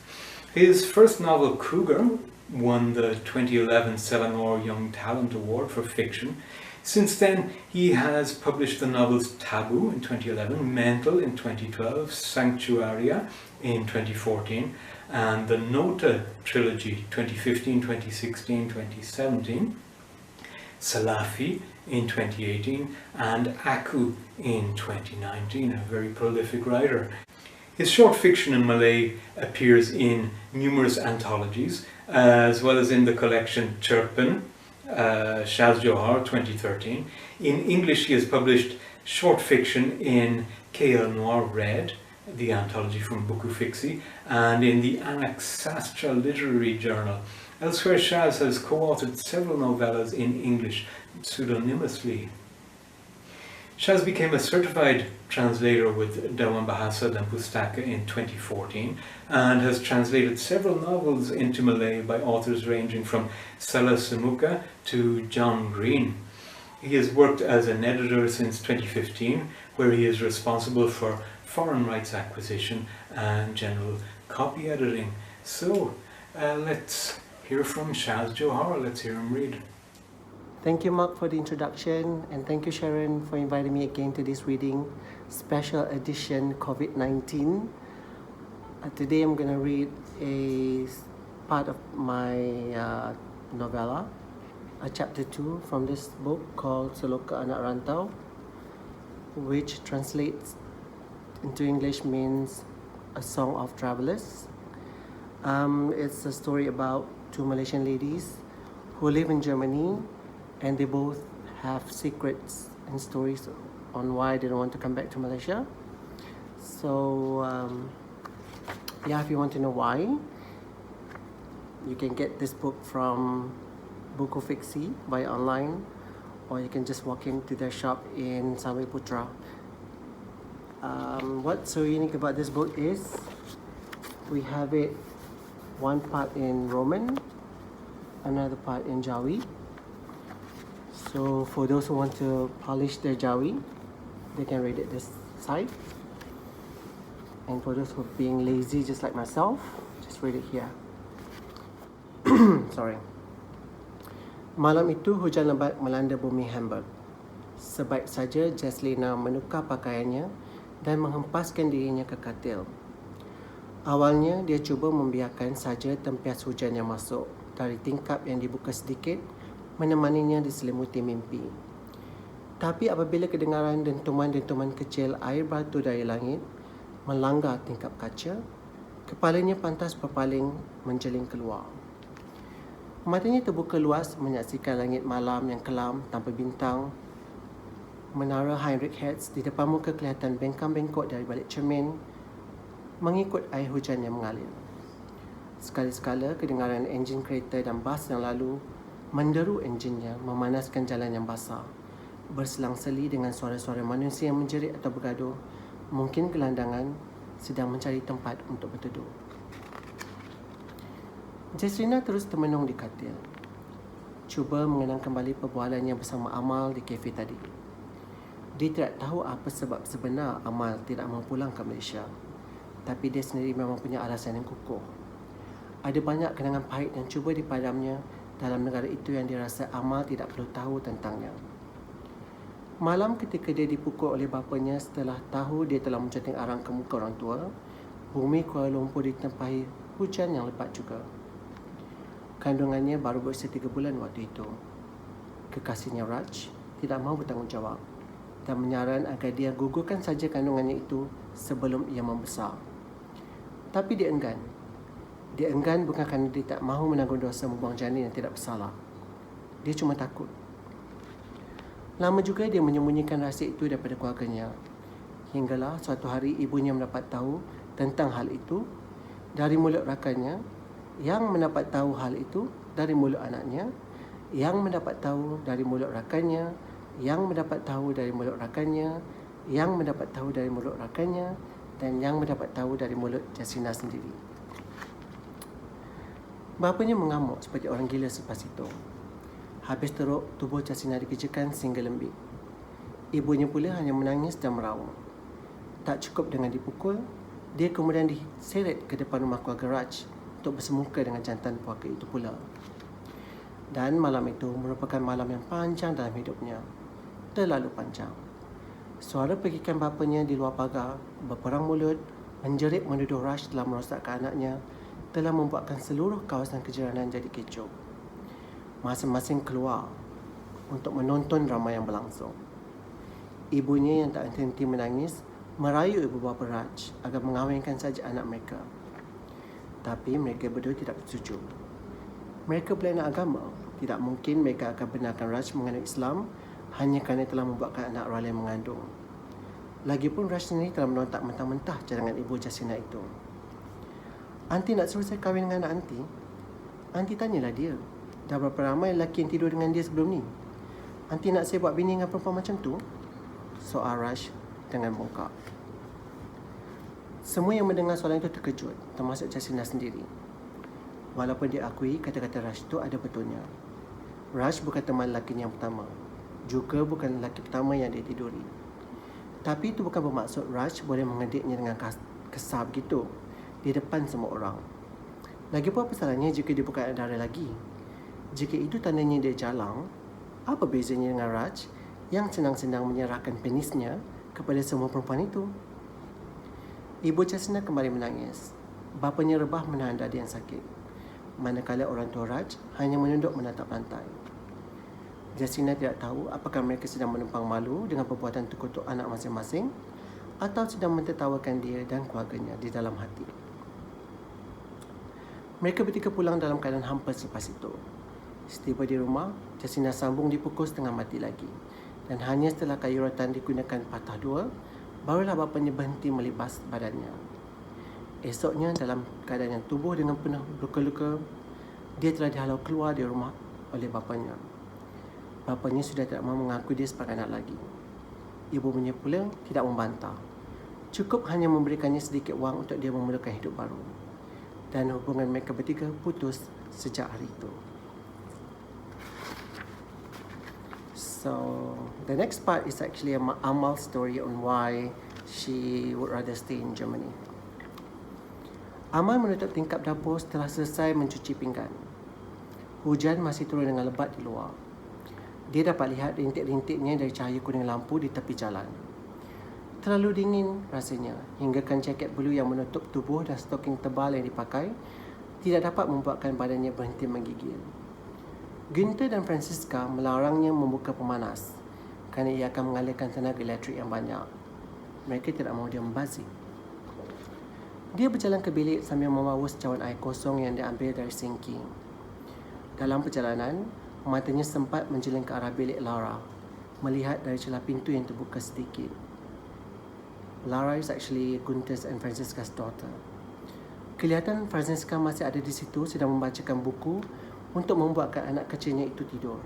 His first novel, Cougar, won the 2011 Selangor Young Talent Award for fiction. Since then, he has published the novels Taboo in 2011, Mental in 2012, Sanctuaria in 2014, and the Nota trilogy 2015, 2016, 2017, Salafi in 2018, and Aku in 2019, a very prolific writer. His short fiction in Malay appears in numerous anthologies, as well as in the collection Cerpen, Shaz Johar 2013. In English, he has published short fiction in KL Noir Red, the anthology from Buku Fiksi, and in the Anak Sastra Literary Journal. Elsewhere, Shaz has co-authored several novellas in English pseudonymously. Shaz became a certified translator with Dewan Bahasa dan Pustaka in 2014 and has translated several novels into Malay by authors ranging from Sela Semuka to John Green. He has worked as an editor since 2015, where he is responsible for foreign rights acquisition and general copy editing. So let's hear hear from Shaz Johar. Let's hear him read. Thank you, Mark, for the introduction, and thank you, Sharon, for inviting me again to this reading, special edition COVID-19. Today I'm going to read a part of my novella, chapter 2 from this book called Seloka Anak Rantau, which translates into English means A Song of Travelers. It's a story about two Malaysian ladies who live in Germany, and they both have secrets and stories on why they don't want to come back to Malaysia. So, if you want to know why, you can get this book from Buku Fiksi via online, or you can just walk into their shop in Samui Putra. What's so unique about this book is we have it one part in Roman, another part in Jawi. So for those who want to polish their Jawi, they can read it this side. And for those who are being lazy just like myself, just read it here. Sorry. Malam itu hujan lebat melanda bumi Hamburg. Sebaik saja Jaslina menukar pakaiannya dan menghempaskan dirinya ke katil. Awalnya dia cuba membiarkan saja tempias hujan yang masuk dari tingkap yang dibuka sedikit menemaninya diselimuti mimpi. Tapi apabila kedengaran dentuman-dentuman kecil air batu dari langit melanggar tingkap kaca, kepalanya pantas berpaling menjeling keluar. Matanya terbuka luas menyaksikan langit malam yang kelam tanpa bintang. Menara Heinrich Hertz di depan muka kelihatan bengkang-bengkok dari balik cermin mengikut air hujan yang mengalir. Sekali-sekala kedengaran enjin kereta dan bas yang lalu menderu enjinnya memanaskan jalan yang basah, berselang-seli dengan suara-suara manusia yang menjerit atau bergaduh, mungkin gelandangan sedang mencari tempat untuk berteduh. Jaslina terus termenung di katil, cuba mengenang kembali perbualannya bersama Amal di kafe tadi. Dia tidak tahu apa sebab sebenar Amal tidak mahu pulang ke Malaysia, tapi dia sendiri memang punya alasan yang kukuh. Ada banyak kenangan pahit yang cuba dipadamnya dalam negara itu yang dirasa Amal tidak perlu tahu tentangnya. Malam ketika dia dipukul oleh bapanya setelah tahu dia telah menceting arang ke muka orang tua, bumi Kuala Lumpur ditempahi hujan yang lebat juga. Kandungannya baru berusia 3 bulan waktu itu. Kekasihnya Raj tidak mahu bertanggungjawab dan menyaran agar dia gugurkan saja kandungannya itu sebelum ia membesar. Tapi dia enggan. Dia enggan bukan kerana dia tak mahu menanggung dosa membuang janin yang tidak bersalah. Dia cuma takut. Lama juga dia menyembunyikan rahsia itu daripada keluarganya. Hinggalah suatu hari ibunya mendapat tahu tentang hal itu dari mulut rakannya, yang mendapat tahu hal itu dari mulut anaknya, yang mendapat tahu dari mulut rakannya, yang mendapat tahu dari mulut rakannya, yang mendapat tahu dari mulut rakannya, dan yang mendapat tahu dari mulut Jaslina sendiri. Bapanya mengamuk seperti orang gila selepas itu. Habis teruk, tubuh Jaslina dikejakan sehingga lembik. Ibunya pula hanya menangis dan meraung. Tak cukup dengan dipukul, dia kemudian diseret ke depan rumah keluarga Raj untuk bersemuka dengan jantan keluarga itu pula. Dan malam itu merupakan malam yang panjang dalam hidupnya. Terlalu panjang. Suara pergikan bapanya di luar pagar, berperang mulut, menjerit menuduh Raj telah merosakkan anaknya, telah membuatkan seluruh kawasan kejiranan jadi kecoh. Masing-masing keluar untuk menonton drama yang berlangsung. Ibunya yang tak henti menangis merayu ibu bapa Raj agar mengahwinkan saja anak mereka. Tapi mereka berdua tidak bersetuju. Mereka berlainan agama. Tidak mungkin mereka akan benarkan Raj menganut Islam hanya kerana telah membuatkan anak Raleigh mengandung. Lagipun Raj sendiri telah menontak mentah-mentah cadangan ibu Jaslina itu. Anti nak suruh saya kahwin dengan anak anti? Anti tanyalah dia. Dah berapa ramai lelaki yang tidur dengan dia sebelum ni? Anti nak saya buat bini dengan perempuan macam tu? Soal Raj dengan bongkak. Semua yang mendengar soalan itu terkejut, termasuk Jaslina sendiri. Walaupun dia akui kata-kata Raj itu ada betulnya. Raj bukan teman lelakinya yang pertama, juga bukan lelaki pertama yang dia tiduri. Tapi itu bukan bermaksud Raj boleh mengediknya dengan kesal begitu di depan semua orang. Lagipun apa salahnya jika dia bukan anak dara lagi? Jika itu tandanya dia jalang, apa bezanya dengan Raj yang senang-senang menyerahkan penisnya kepada semua perempuan itu? Ibu Jasina kembali menangis. Bapanya rebah menahan dada yang sakit. Manakala orang tua Raj hanya menunduk menatap lantai. Jasina tidak tahu apakah mereka sedang menumpang malu dengan perbuatan terkutuk anak masing-masing atau sedang mentertawakan dia dan keluarganya di dalam hati. Mereka bertiga pulang dalam keadaan hampa selepas itu. Setiba di rumah, Jasina sambung dipukul setengah mati lagi. Dan hanya setelah kayu rotan digunakan patah dua, barulah bapanya berhenti melibas badannya. Esoknya, dalam keadaan yang tubuh dengan penuh luka-luka, dia telah dihalau keluar dari rumah oleh bapanya. Bapanya sudah tidak mahu mengaku dia sebagai anak lagi. Ibunya pula tidak membantah. Cukup hanya memberikannya sedikit wang untuk dia memulakan hidup baru. Dan hubungan mereka bertiga putus sejak hari itu. So, the next part is actually Amal's story on why she would rather stay in Germany. Amal menutup tingkap dapur setelah selesai mencuci pinggan. Hujan masih turun dengan lebat di luar. Dia dapat lihat rintik-rintiknya dari cahaya kuning lampu di tepi jalan. Terlalu dingin rasanya, hinggakan jaket bulu yang menutup tubuh dan stoking tebal yang dipakai tidak dapat membuatkan badannya berhenti menggigil. Günther dan Francisca melarangnya membuka pemanas kerana ia akan mengalirkan tenaga elektrik yang banyak. Mereka tidak mahu dia membazir. Dia berjalan ke bilik sambil membawa secawan air kosong yang diambil dari sinki. Dalam perjalanan, matanya sempat menjeling ke arah bilik Lara, melihat dari celah pintu yang terbuka sedikit. Lara is actually Gunther's and Francisca's daughter. Kelihatan Francisca masih ada di situ sedang membacakan buku untuk membuatkan anak kecilnya itu tidur.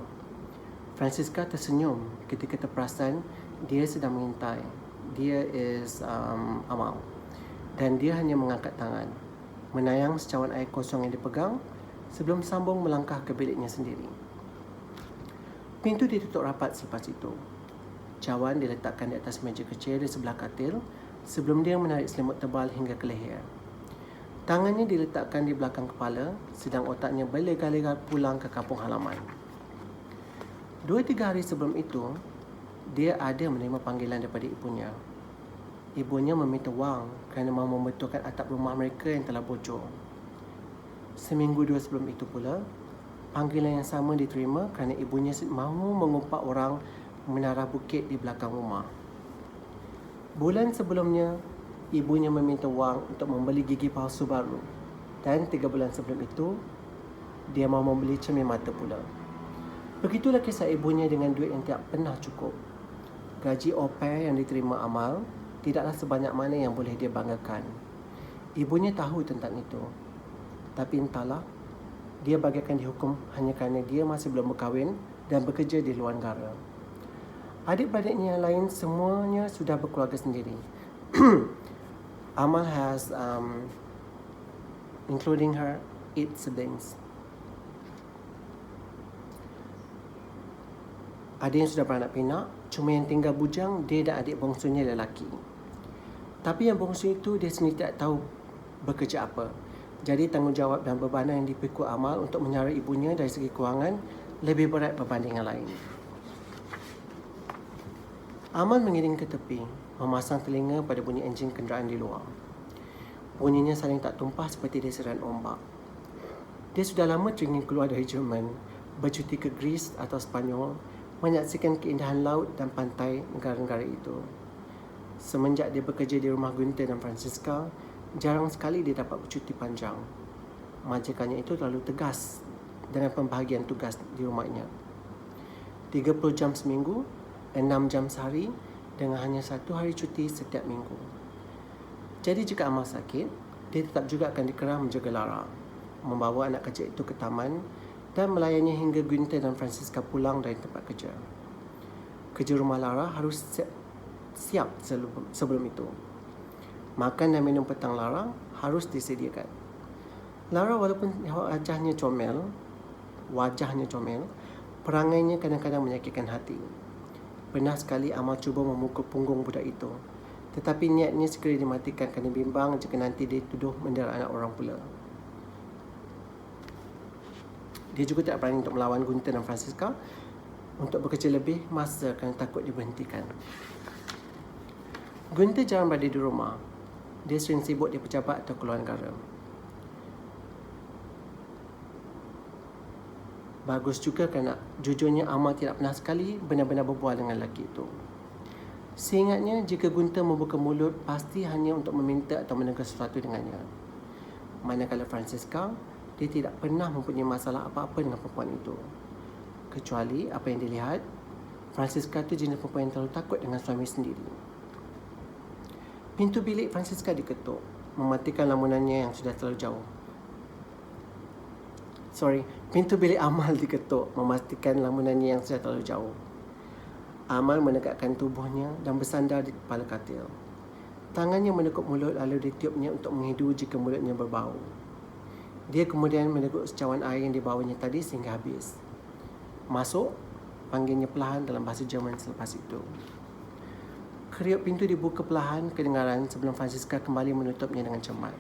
Francisca tersenyum ketika terperasan dia sedang mengintai. Dia is Amal. Dan dia hanya mengangkat tangan, menayang secawan air kosong yang dipegang sebelum sambung melangkah ke biliknya sendiri. Pintu ditutup rapat selepas itu. Cawan diletakkan di atas meja kecil di sebelah katil sebelum dia menarik selimut tebal hingga ke leher. Tangannya diletakkan di belakang kepala sedang otaknya berlega-lega pulang ke kampung halaman. 2-3 hari sebelum itu, dia ada menerima panggilan daripada ibunya. Ibunya meminta wang kerana mahu membetulkan atap rumah mereka yang telah bocor. Seminggu 2 sebelum itu pula, panggilan yang sama diterima kerana ibunya mahu mengumpat orang menara bukit di belakang rumah. Bulan sebelumnya, ibunya meminta wang untuk membeli gigi palsu baru. Dan 3 bulan sebelum itu, dia mahu membeli cermin mata pula. Begitulah kisah ibunya dengan duit yang tidak pernah cukup. Gaji au pair yang diterima Amal tidaklah sebanyak mana yang boleh dia banggakan. Ibunya tahu tentang itu. Tapi entahlah, dia bagaikan dihukum hanya kerana dia masih belum berkahwin dan bekerja di luar negara. Adik-beradiknya yang lain semuanya sudah berkeluarga sendiri. Amal has, including her, 8 siblings. Ada yang sudah beranak pinak, cuma yang tinggal bujang, dia dan adik bongsunya lelaki. Tapi yang bongsu itu dia sendiri tak tahu bekerja apa. Jadi tanggungjawab dan bebanan yang dipikul Amal untuk menyara ibunya dari segi kewangan lebih berat berbanding yang lain. Amal mengiring ke tepi, memasang telinga pada bunyi enjin kenderaan di luar. Bunyinya saling tak tumpah seperti desaran ombak. Dia sudah lama teringin keluar dari Jerman, bercuti ke Greece atau Spanyol, menyaksikan keindahan laut dan pantai negara-negara itu. Semenjak dia bekerja di rumah Günther dan Francisca, jarang sekali dia dapat bercuti panjang. Majikannya itu terlalu tegas dengan pembahagian tugas di rumahnya. 30 jam seminggu, 6 jam sehari dengan hanya 1 hari cuti setiap minggu. Jadi jika Amal sakit, dia tetap juga akan dikerah menjaga Lara, membawa anak kecil itu ke taman dan melayani hingga Günther dan Francisca pulang dari tempat kerja. Kerja rumah Lara harus siap sebelum itu. Makan dan minum petang Lara harus disediakan. Lara walaupun wajahnya comel, perangainya kadang-kadang menyakitkan hati. Pernah sekali Amal cuba memukul punggung budak itu, tetapi niatnya segera dimatikan kerana bimbang jika nanti dia tuduh mendera anak orang pula. Dia juga tidak berani untuk melawan Gunther dan Francisca untuk bekerja lebih masa kerana takut diberhentikan. Gunther jarang berada di rumah. Dia sering sibuk di pejabat atau keluar negara. Bagus juga kerana jujurnya Amal tidak pernah sekali benar-benar berbual dengan lelaki itu. Seingatnya, jika Gunther membuka mulut, pasti hanya untuk meminta atau menegur sesuatu dengannya. Manakala Francisca, dia tidak pernah mempunyai masalah apa-apa dengan perempuan itu. Kecuali apa yang dilihat, Francisca itu jenis perempuan yang terlalu takut dengan suami sendiri. Pintu bilik Francisca diketuk, mematikan lamunannya yang sudah terlalu jauh. Pintu bilik Amal diketuk, memastikan lamunannya yang sudah terlalu jauh. Amal menegakkan tubuhnya dan bersandar di kepala katil. Tangannya menekuk mulut lalu ditiupnya untuk menghidu jika mulutnya berbau. Dia kemudian meneguk secawan air yang dibawanya tadi sehingga habis. Masuk, panggilnya perlahan dalam bahasa Jerman selepas itu. Kriuk pintu dibuka perlahan kedengaran sebelum Francisca kembali menutupnya dengan cermat.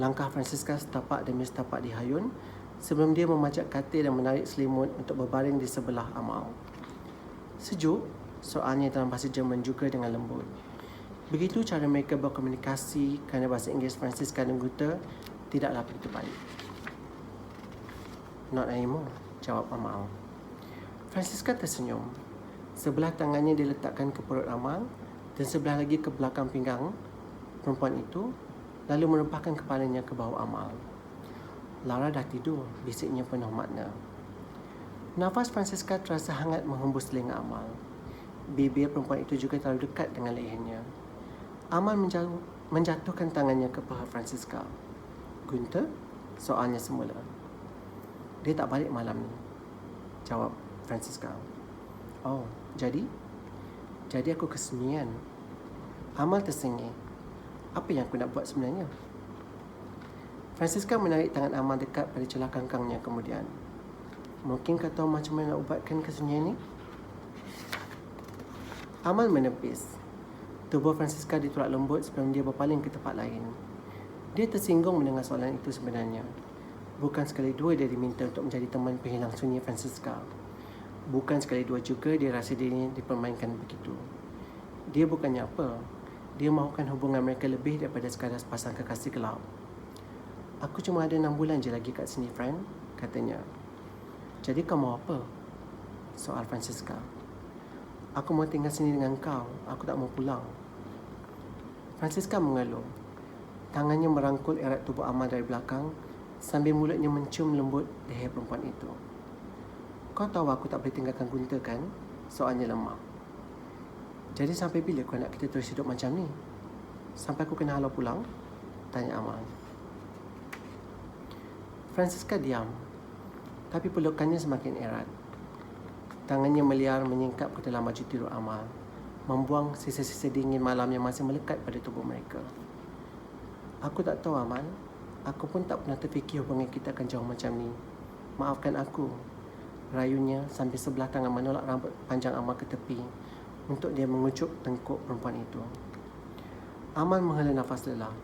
Langkah Francisca setapak demi setapak dihayun sebelum dia memajak katil dan menarik selimut untuk berbaring di sebelah Amal. Sejuk, soalnya dalam bahasa Jerman juga dengan lembut. Begitu cara mereka berkomunikasi kerana bahasa Inggeris Francisca dan Gunther tidaklah begitu baik. Not anymore, jawab Amal. Francisca tersenyum. Sebelah tangannya diletakkan ke perut Amal dan sebelah lagi ke belakang pinggang perempuan itu, lalu merempahkan kepalanya ke bawah Amal. Lara dah tidur, bisiknya penuh makna. Nafas Francisca terasa hangat menghembus telinga Amal. Bibir perempuan itu juga terlalu dekat dengan lehernya. Amal menjatuhkan tangannya ke paha Francisca. Gunther? Soalnya semula. Dia tak balik malam ni, jawab Francisca. Oh, jadi? Jadi aku kesunyian. Amal tersengih. Apa yang aku nak buat sebenarnya? Francisca menarik tangan Amal dekat pada celah kangkangnya kemudian. Mungkin kau tahu macam mana nak ubatkan kesunyian ni? Amal menepis. Tubuh Francisca ditolak lembut sebelum dia berpaling ke tempat lain. Dia tersinggung mendengar soalan itu sebenarnya. Bukan sekali dua dia diminta untuk menjadi teman penghilang sunyi Francisca. Bukan sekali dua juga dia rasa dirinya dipermainkan begitu. Dia bukannya apa. Dia mahukan hubungan mereka lebih daripada sekadar sepasang kekasih gelap. Aku cuma ada 6 bulan je lagi kat sini, friend, katanya. Jadi kau mau apa? Soal Francisca. Aku mau tinggal sini dengan kau. Aku tak mau pulang. Francisca mengeluh. Tangannya merangkul erat tubuh Amal dari belakang sambil mulutnya mencium lembut leher perempuan itu. Kau tahu aku tak boleh tinggalkan Gunther kan? Soalnya lemah. Jadi sampai bila kau nak kita terus hidup macam ni? Sampai aku kena halau pulang? Tanya Amal. Francisca diam. Tapi pelukannya semakin erat. Tangannya meliar menyingkap ke dalam baju tidur Amal, membuang sisa-sisa dingin malam yang masih melekat pada tubuh mereka. Aku tak tahu, Amal. Aku pun tak pernah terfikir hubungan kita akan jauh macam ni. Maafkan aku, rayunya sambil sebelah tangan menolak rambut panjang Amal ke tepi untuk dia mengucup tengkuk perempuan itu. Amal menghela nafas lelah.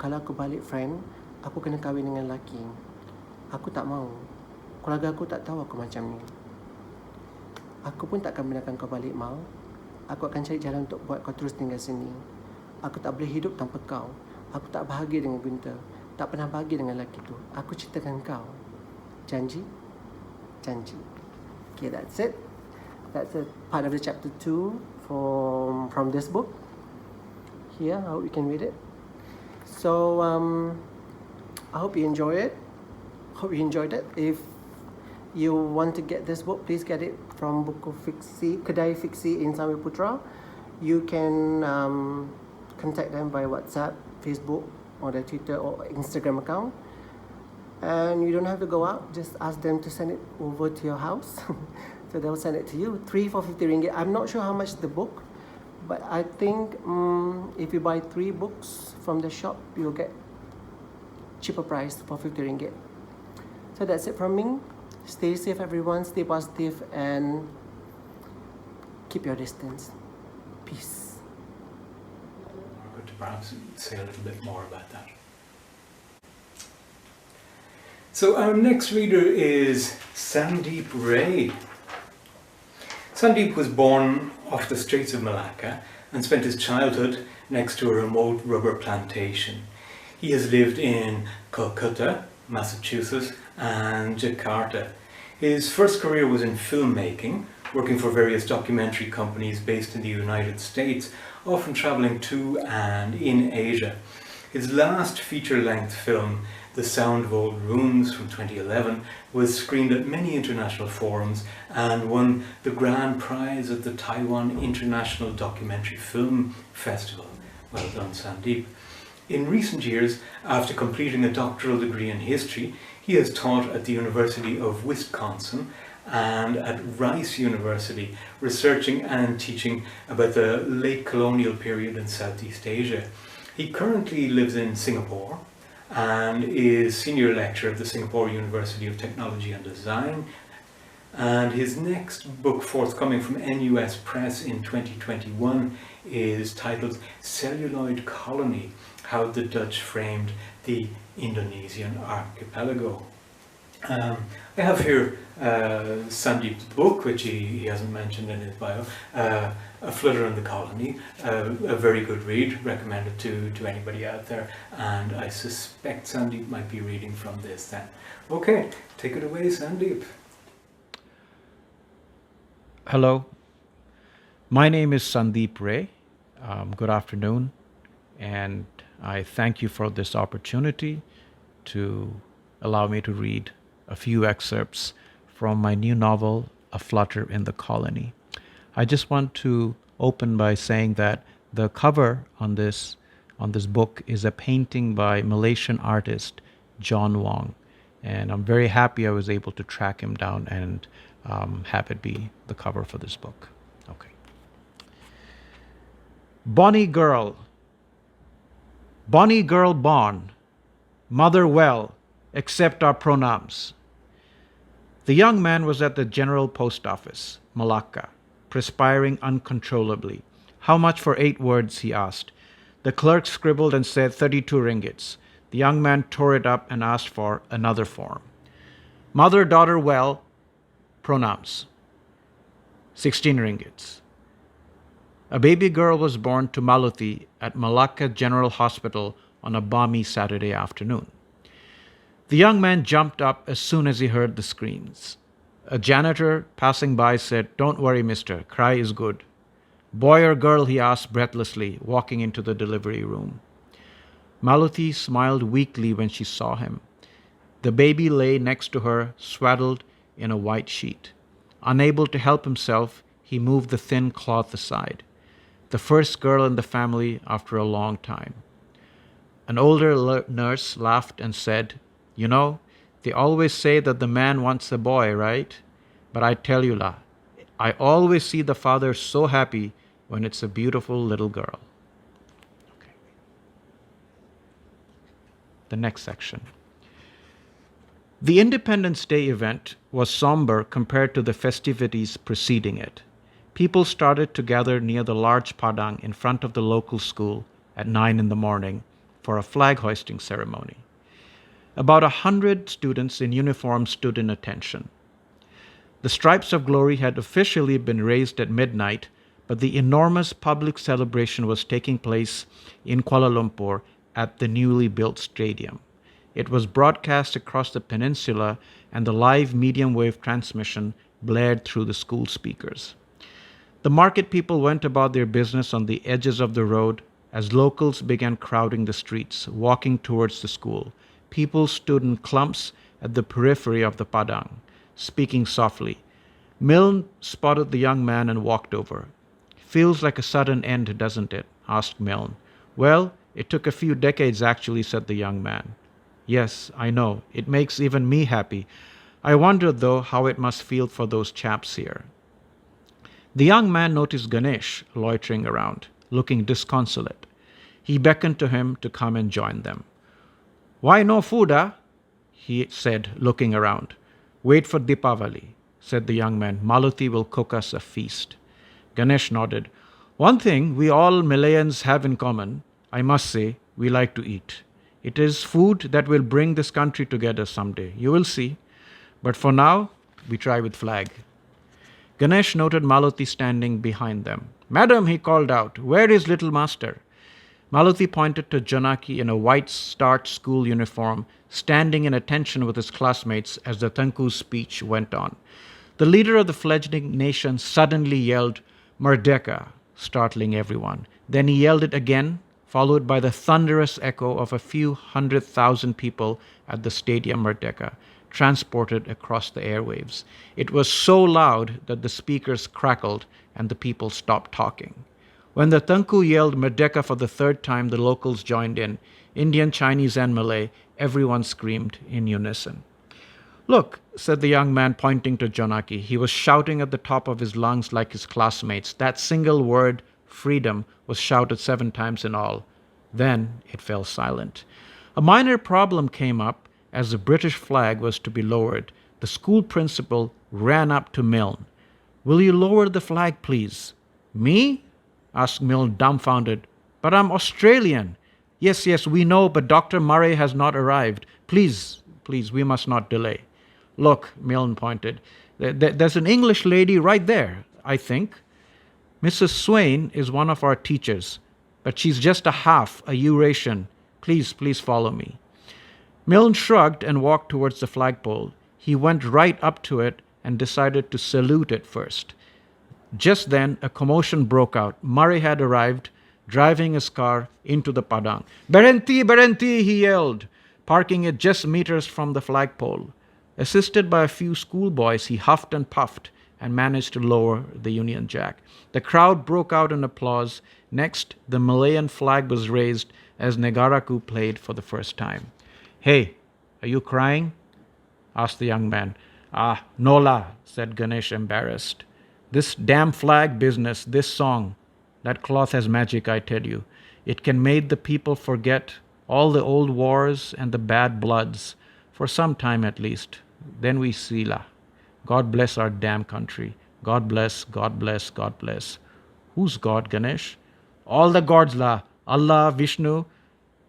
Kalau aku balik, friend, aku kena kahwin dengan lelaki. Aku tak mau. Keluarga aku tak tahu aku macam ni. Aku pun tak akan benarkan kau balik, Mal. Aku akan cari jalan untuk buat kau terus tinggal sini. Aku tak boleh hidup tanpa kau. Aku tak bahagia dengan Gunther. Tak pernah bahagia dengan lelaki tu. Aku cintakan kau. Janji? Janji. Okay, that's it. That's a part of the chapter 2 from this book. Here, I hope you can read it. So, I hope you enjoy it. Hope you enjoyed it. If you want to get this book, please get it from Buku Fiksi, Kedai Fiksi in Samaputra. You can contact them by WhatsApp, Facebook, or their Twitter or Instagram account. And you don't have to go out, just ask them to send it over to your house. So they'll send it to you. 3 for 50 ringgit. I'm not sure how much the book, but I think if you buy 3 books from the shop, you'll get cheaper price for 50 ringgit. So that's it from me. Stay safe, everyone. Stay positive and keep your distance. Peace. Could perhaps say a little bit more about that. So our next reader is Sandeep Ray. Sandeep was born off the Straits of Malacca and spent his childhood next to a remote rubber plantation. He has lived in Calcutta, Massachusetts, and Jakarta. His first career was in filmmaking, working for various documentary companies based in the United States, often travelling to and in Asia. His last feature-length film, The Sound of Old Rooms from 2011, was screened at many international forums and won the grand prize at the Taiwan International Documentary Film Festival. Well done, Sandeep. In recent years, after completing a doctoral degree in history, he has taught at the University of Wisconsin and at Rice University, researching and teaching about the late colonial period in Southeast Asia. He currently lives in Singapore and is senior lecturer at the Singapore University of Technology and Design. And his next book, forthcoming from NUS Press in 2021, is titled Celluloid Colony: How the Dutch Framed the Indonesian Archipelago. I have here Sandeep's book, which he hasn't mentioned in his bio, A Flutter in the Colony, a very good read, recommended to anybody out there, and I suspect Sandeep might be reading from this then. Okay, take it away, Sandeep. Hello, my name is Sandeep Ray. Good afternoon, and I thank you for this opportunity to allow me to read a few excerpts from my new novel, A Flutter in the Colony. I just want to open by saying that the cover on this book is a painting by Malaysian artist John Wong, and I'm very happy I was able to track him down and have it be the cover for this book. Okay. Bonny girl born, mother well, accept our pronouns. The young man was at the General Post Office, Malacca, perspiring uncontrollably. How much for 8 words, he asked. The clerk scribbled and said 32 ringgits. The young man tore it up and asked for another form. Mother, daughter well, pronouns. 16 ringgits. A baby girl was born to Maluthi at Malacca General Hospital on a balmy Saturday afternoon. The young man jumped up as soon as he heard the screams. A janitor passing by said, "Don't worry, mister, cry is good." Boy or girl, he asked breathlessly, walking into the delivery room. Maluthi smiled weakly when she saw him. The baby lay next to her, swaddled in a white sheet. Unable to help himself, he moved the thin cloth aside. The first girl in the family after a long time. An older nurse laughed and said, "You know, they always say that the man wants a boy, right? But I tell you, I always see the father so happy when it's a beautiful little girl." Okay. The next section. The Independence Day event was somber compared to the festivities preceding it. People started to gather near the large padang in front of the local school at 9 in the morning for a flag hoisting ceremony. About 100 students in uniform stood in attention. The Stripes of Glory had officially been raised at midnight, but the enormous public celebration was taking place in Kuala Lumpur at the newly built stadium. It was broadcast across the peninsula, and the live medium-wave transmission blared through the school speakers. The market people went about their business on the edges of the road as locals began crowding the streets, walking towards the school. People stood in clumps at the periphery of the padang, speaking softly. Milne spotted the young man and walked over. "Feels like a sudden end, doesn't it?" asked Milne. "Well, it took a few decades actually," said the young man. "Yes, I know. It makes even me happy. I wonder, though, how it must feel for those chaps here." The young man noticed Ganesh loitering around, looking disconsolate. He beckoned to him to come and join them. "Why no food, ah?" he said, looking around. "Wait for Deepavali," said the young man. "Maluthi will cook us a feast." Ganesh nodded. "One thing we all Malayans have in common, I must say, we like to eat. It is food that will bring this country together someday. You will see. But for now, we try with flag. Ganesh noted Maluti standing behind them. Madam, he called out, where is little master? Maluti pointed to Janaki in a white starched school uniform, standing in attention with his classmates as the Tanku's speech went on. The leader of the fledgling nation suddenly yelled, Merdeka, startling everyone. Then he yelled it again, followed by the thunderous echo of a few 100,000 people at the Stadium Merdeka, transported across the airwaves. It was so loud that the speakers crackled and the people stopped talking. When the Tanku yelled Merdeka for the third time, the locals joined in. Indian, Chinese, and Malay, everyone screamed in unison. Look, said the young man, pointing to Janaki. He was shouting at the top of his lungs like his classmates. That single word, freedom, was shouted 7 times in all. Then it fell silent. A minor problem came up as the British flag was to be lowered. The school principal ran up to Milne. Will you lower the flag, please? Me? Asked Milne, dumbfounded. But I'm Australian. Yes, we know, but Dr. Murray has not arrived. Please, we must not delay. Look, Milne pointed. There's an English lady right there, I think. Mrs. Swain is one of our teachers, but she's just a half a Eurasian. Please follow me. Milne shrugged and walked towards the flagpole. He went right up to it and decided to salute it first. Just then, a commotion broke out. Murray had arrived, driving his car into the padang. Berhenti, he yelled, parking it just meters from the flagpole. Assisted by a few schoolboys, he huffed and puffed and managed to lower the Union Jack. The crowd broke out in applause. Next, the Malayan flag was raised as Negaraku played for the first time. Hey, are you crying? Asked the young man. Nola, said Ganesh, embarrassed. This damn flag business, this song, that cloth has magic, I tell you. It can make the people forget all the old wars and the bad bloods, for some time at least. Then we see la. God bless our damn country. God bless, God bless, God bless. Who's God, Ganesh? All the gods la. Allah, Vishnu,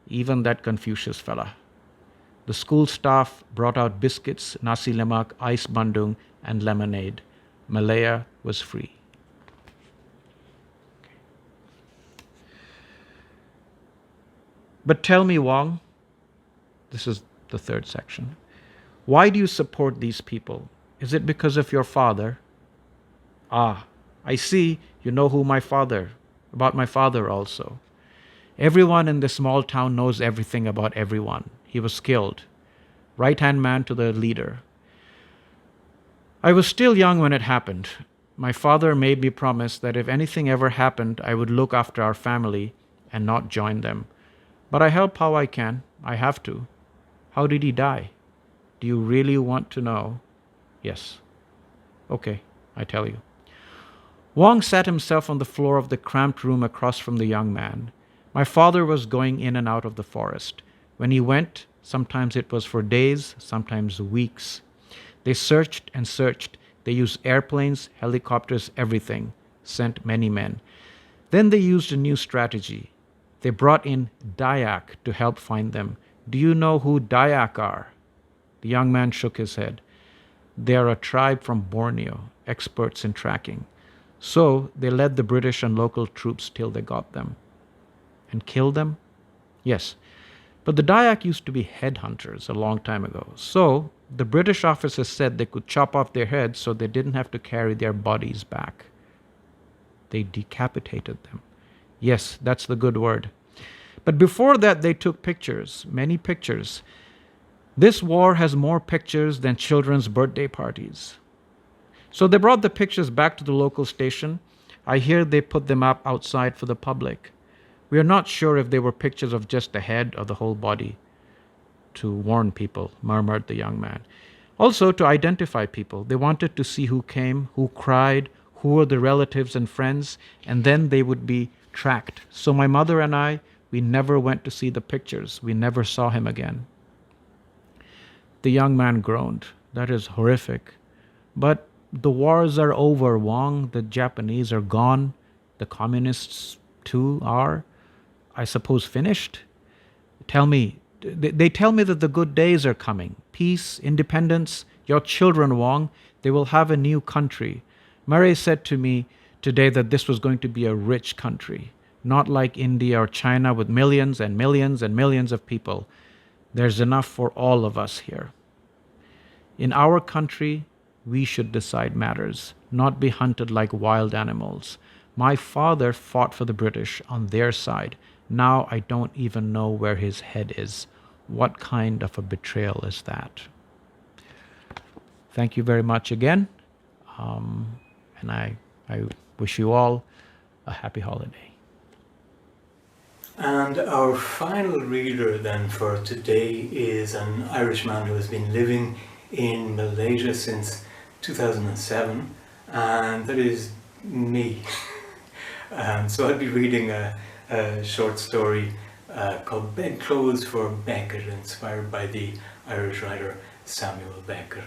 even that Confucius fella. The school staff brought out biscuits, nasi lemak, ice bandung, and lemonade. Malaya was free. But tell me, Wong, this is the third section, why do you support these people? Is it because of your father? I see you know about my father also. Everyone in this small town knows everything about everyone. He was killed. Right-hand man to the leader. I was still young when it happened. My father made me promise that if anything ever happened, I would look after our family and not join them. But I help how I can. I have to. How did he die? Do you really want to know? Yes. Okay, I tell you. Wong sat himself on the floor of the cramped room across from the young man. My father was going in and out of the forest. When he went, sometimes it was for days, sometimes weeks. They searched and searched. They used airplanes, helicopters, everything. Sent many men. Then they used a new strategy. They brought in Dayak to help find them. Do you know who Dayak are? The young man shook his head. They are a tribe from Borneo, experts in tracking. So they led the British and local troops till they got them. And killed them? Yes. But the Dayak used to be headhunters a long time ago. So the British officers said they could chop off their heads so they didn't have to carry their bodies back. They decapitated them. Yes, that's the good word. But before that, they took pictures, many pictures. This war has more pictures than children's birthday parties. So they brought the pictures back to the local station. I hear they put them up outside for the public. We are not sure if they were pictures of just the head or the whole body. To warn people, murmured the young man. Also to identify people. They wanted to see who came, who cried, who were the relatives and friends, and then they would be tracked. So my mother and I, we never went to see the pictures. We never saw him again. The young man groaned. That is horrific. But the wars are over, Wong. The Japanese are gone. The communists, too, are, I suppose, finished. Tell me, they tell me that the good days are coming. Peace, independence, your children, Wong, they will have a new country. Murray said to me today that this was going to be a rich country, not like India or China with millions and millions and millions of people. There's enough for all of us here. In our country, we should decide matters, not be hunted like wild animals. My father fought for the British on their side. Now I don't even know where his head is. What kind of a betrayal is that? Thank you very much again. And I wish you all a happy holiday. And our final reader then for today is an Irishman who has been living in Malaysia since 2007, and that is me. So I'll be reading a short story called Bedclothes for Beckett, inspired by the Irish writer Samuel Beckett.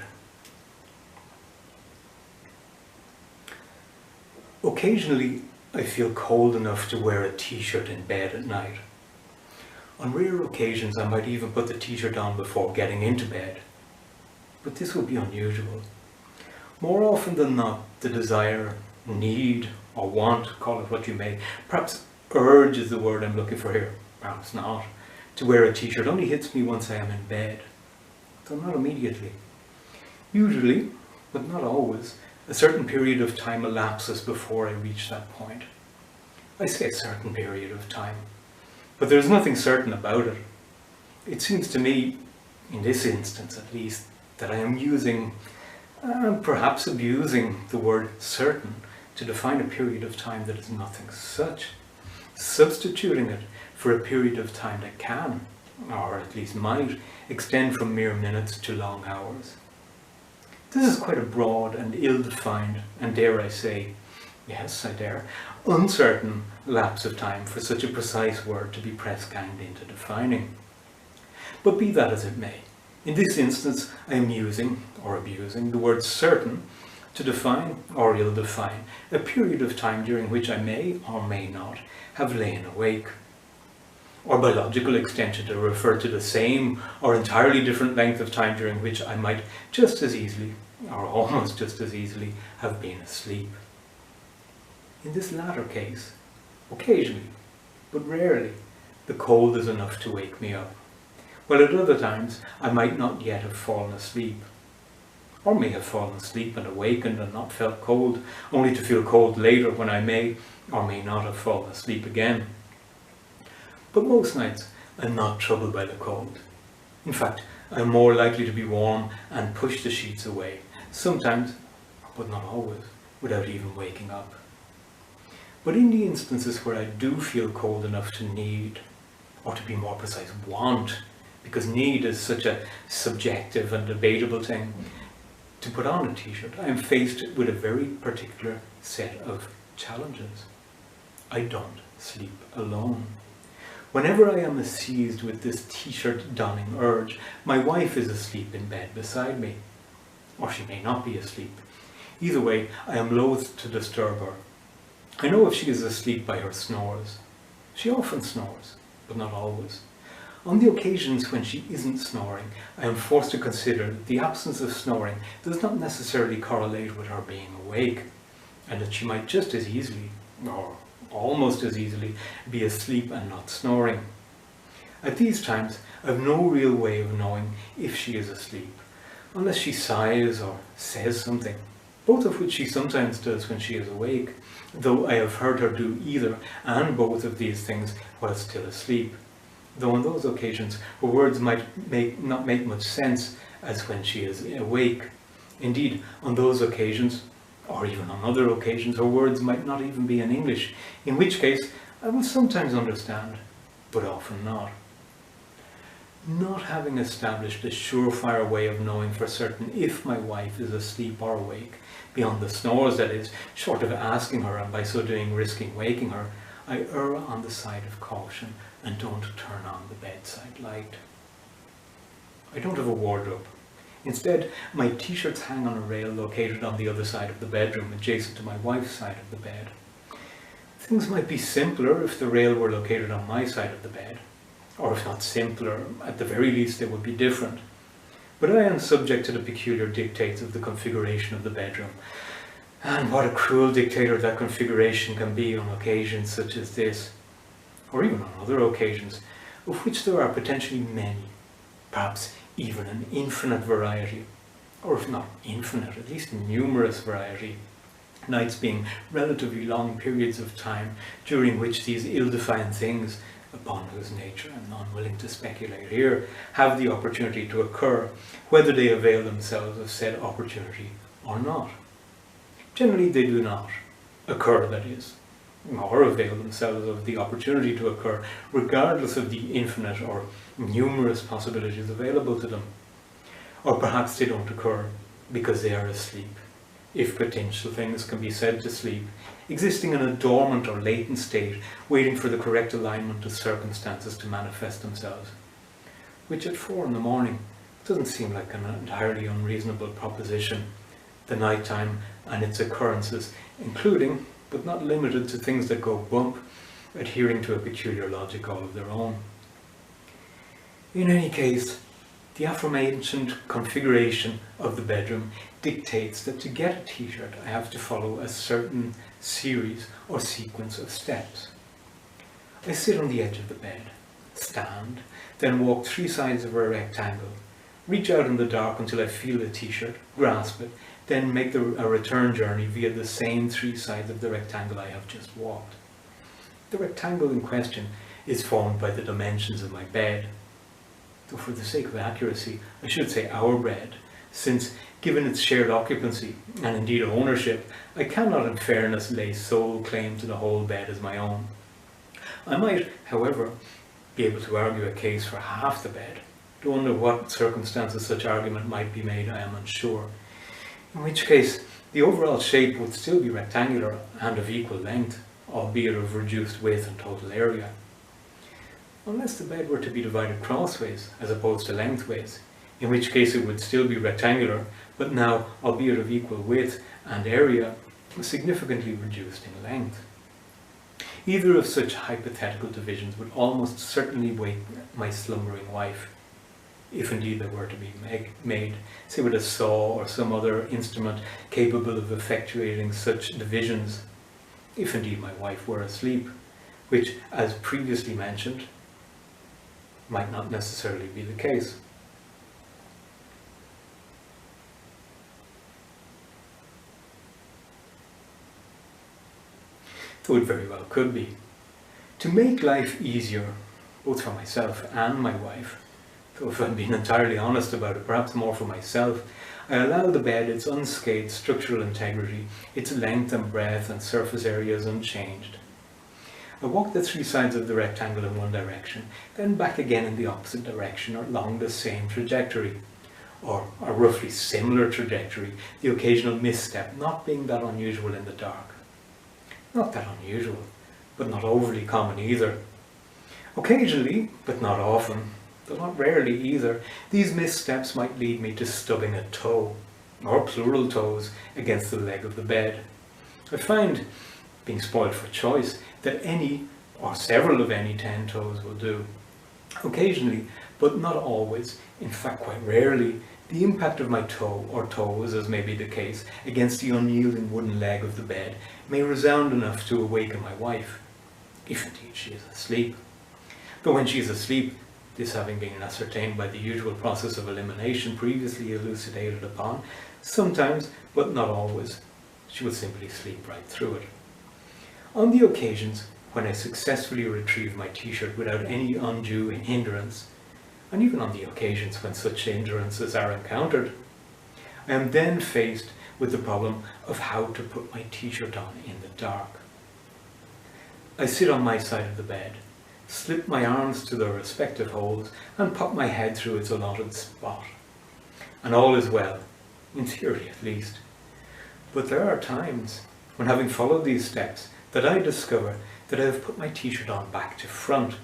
Occasionally, I feel cold enough to wear a t-shirt in bed at night. On rare occasions, I might even put the t-shirt on before getting into bed. But this would be unusual. More often than not, the desire, need, or want, call it what you may, perhaps urge is the word I'm looking for here, perhaps not, to wear a t-shirt only hits me once I am in bed, though not immediately. Usually, but not always, a certain period of time elapses before I reach that point. I say a certain period of time, but there's nothing certain about it. It seems to me, in this instance at least, that I am using, perhaps abusing, the word certain to define a period of time that is nothing such, substituting it for a period of time that can, or at least might, extend from mere minutes to long hours. This is quite a broad and ill-defined, and dare I say, yes, I dare, uncertain lapse of time for such a precise word to be press-ganged into defining. But be that as it may, in this instance I am using, or abusing, the word certain to define, or ill-define, a period of time during which I may, or may not, have lain awake. Or by logical extension to refer to the same or entirely different length of time during which I might just as easily, or almost just as easily, have been asleep. In this latter case, occasionally, but rarely, the cold is enough to wake me up, while at other times I might not yet have fallen asleep, or may have fallen asleep and awakened and not felt cold, only to feel cold later when I may or may not have fallen asleep again. But most nights I'm not troubled by the cold. In fact, I'm more likely to be warm and push the sheets away, sometimes, but not always, without even waking up. But in the instances where I do feel cold enough to need, or to be more precise, want, because need is such a subjective and debatable thing, to put on a t-shirt, I am faced with a very particular set of challenges. I don't sleep alone. Whenever I am seized with this t-shirt donning urge, my wife is asleep in bed beside me. Or she may not be asleep. Either way, I am loath to disturb her. I know if she is asleep by her snores. She often snores, but not always. On the occasions when she isn't snoring, I am forced to consider that the absence of snoring does not necessarily correlate with her being awake, and that she might just as easily, or almost as easily, be asleep and not snoring. At these times, I have no real way of knowing if she is asleep, unless she sighs or says something, both of which she sometimes does when she is awake, though I have heard her do either and both of these things while still asleep, though on those occasions her words might not make much sense as when she is awake. Indeed, on those occasions, or even on other occasions, her words might not even be in English, in which case I will sometimes understand, but often not. Not having established a surefire way of knowing for certain if my wife is asleep or awake, beyond the snores that is, short of asking her and by so doing risking waking her, I err on the side of caution and don't turn on the bedside light. I don't have a wardrobe. Instead, my t-shirts hang on a rail located on the other side of the bedroom, adjacent to my wife's side of the bed. Things might be simpler if the rail were located on my side of the bed. or if not simpler, at the very least they would be different. But I am subject to the peculiar dictates of the configuration of the bedroom. And what a cruel dictator that configuration can be on occasions such as this, or even on other occasions, of which there are potentially many, perhaps even an infinite variety, or if not infinite, at least numerous variety, nights being relatively long periods of time during which these ill-defined things, upon whose nature I am unwilling to speculate here, have the opportunity to occur, whether they avail themselves of said opportunity or not. Generally they do not occur, that is, or avail themselves of the opportunity to occur, regardless of the infinite or numerous possibilities available to them. Or perhaps they don't occur because they are asleep, if potential things can be said to sleep, existing in a dormant or latent state, waiting for the correct alignment of circumstances to manifest themselves, which at 4 in the morning doesn't seem like an entirely unreasonable proposition. The night time and its occurrences, including, but not limited to, things that go bump, adhering to a peculiar logic all of their own. In any case, the aforementioned configuration of the bedroom dictates that to get a t-shirt I have to follow a certain series or sequence of steps. I sit on the edge of the bed, stand, then walk 3 sides of a rectangle, reach out in the dark until I feel the t-shirt, grasp it, then make a return journey via the same 3 sides of the rectangle I have just walked. The rectangle in question is formed by the dimensions of my bed. Though for the sake of accuracy, I should say our bed, since, given its shared occupancy, and indeed ownership, I cannot in fairness lay sole claim to the whole bed as my own. I might, however, be able to argue a case for half the bed, though under what circumstances such argument might be made I am unsure, in which case the overall shape would still be rectangular and of equal length, albeit of reduced width and total area. Unless the bed were to be divided crossways as opposed to lengthways, in which case it would still be rectangular, but now, albeit of equal width and area, significantly reduced in length. Either of such hypothetical divisions would almost certainly wake my slumbering wife, if indeed they were to be made, say with a saw or some other instrument capable of effectuating such divisions, if indeed my wife were asleep, which, as previously mentioned, might not necessarily be the case. Though it very well could be. To make life easier, both for myself and my wife, though if I'm being entirely honest about it, perhaps more for myself, I allow the bed its unscathed structural integrity, its length and breadth and surface areas unchanged. I walk the 3 sides of the rectangle in one direction, then back again in the opposite direction along the same trajectory, or a roughly similar trajectory, the occasional misstep not being that unusual in the dark. Not that unusual, but not overly common either. Occasionally, but not often, though not rarely either, these missteps might lead me to stubbing a toe, or plural toes, against the leg of the bed. I find, being spoiled for choice, that any, or several of any 10 toes will do. Occasionally, but not always, in fact quite rarely, the impact of my toe, or toes as may be the case, against the unyielding wooden leg of the bed may resound enough to awaken my wife, if indeed she is asleep. But when she is asleep, this having been ascertained by the usual process of elimination previously elucidated upon, sometimes, but not always, she will simply sleep right through it. On the occasions when I successfully retrieve my t-shirt without any undue hindrance, and even on the occasions when such hindrances are encountered, I am then faced with the problem of how to put my t-shirt on in the dark. I sit on my side of the bed, slip my arms to their respective holes, and pop my head through its allotted spot. And all is well, in theory at least. But there are times when, having followed these steps, that I discover that I have put my t-shirt on back to front,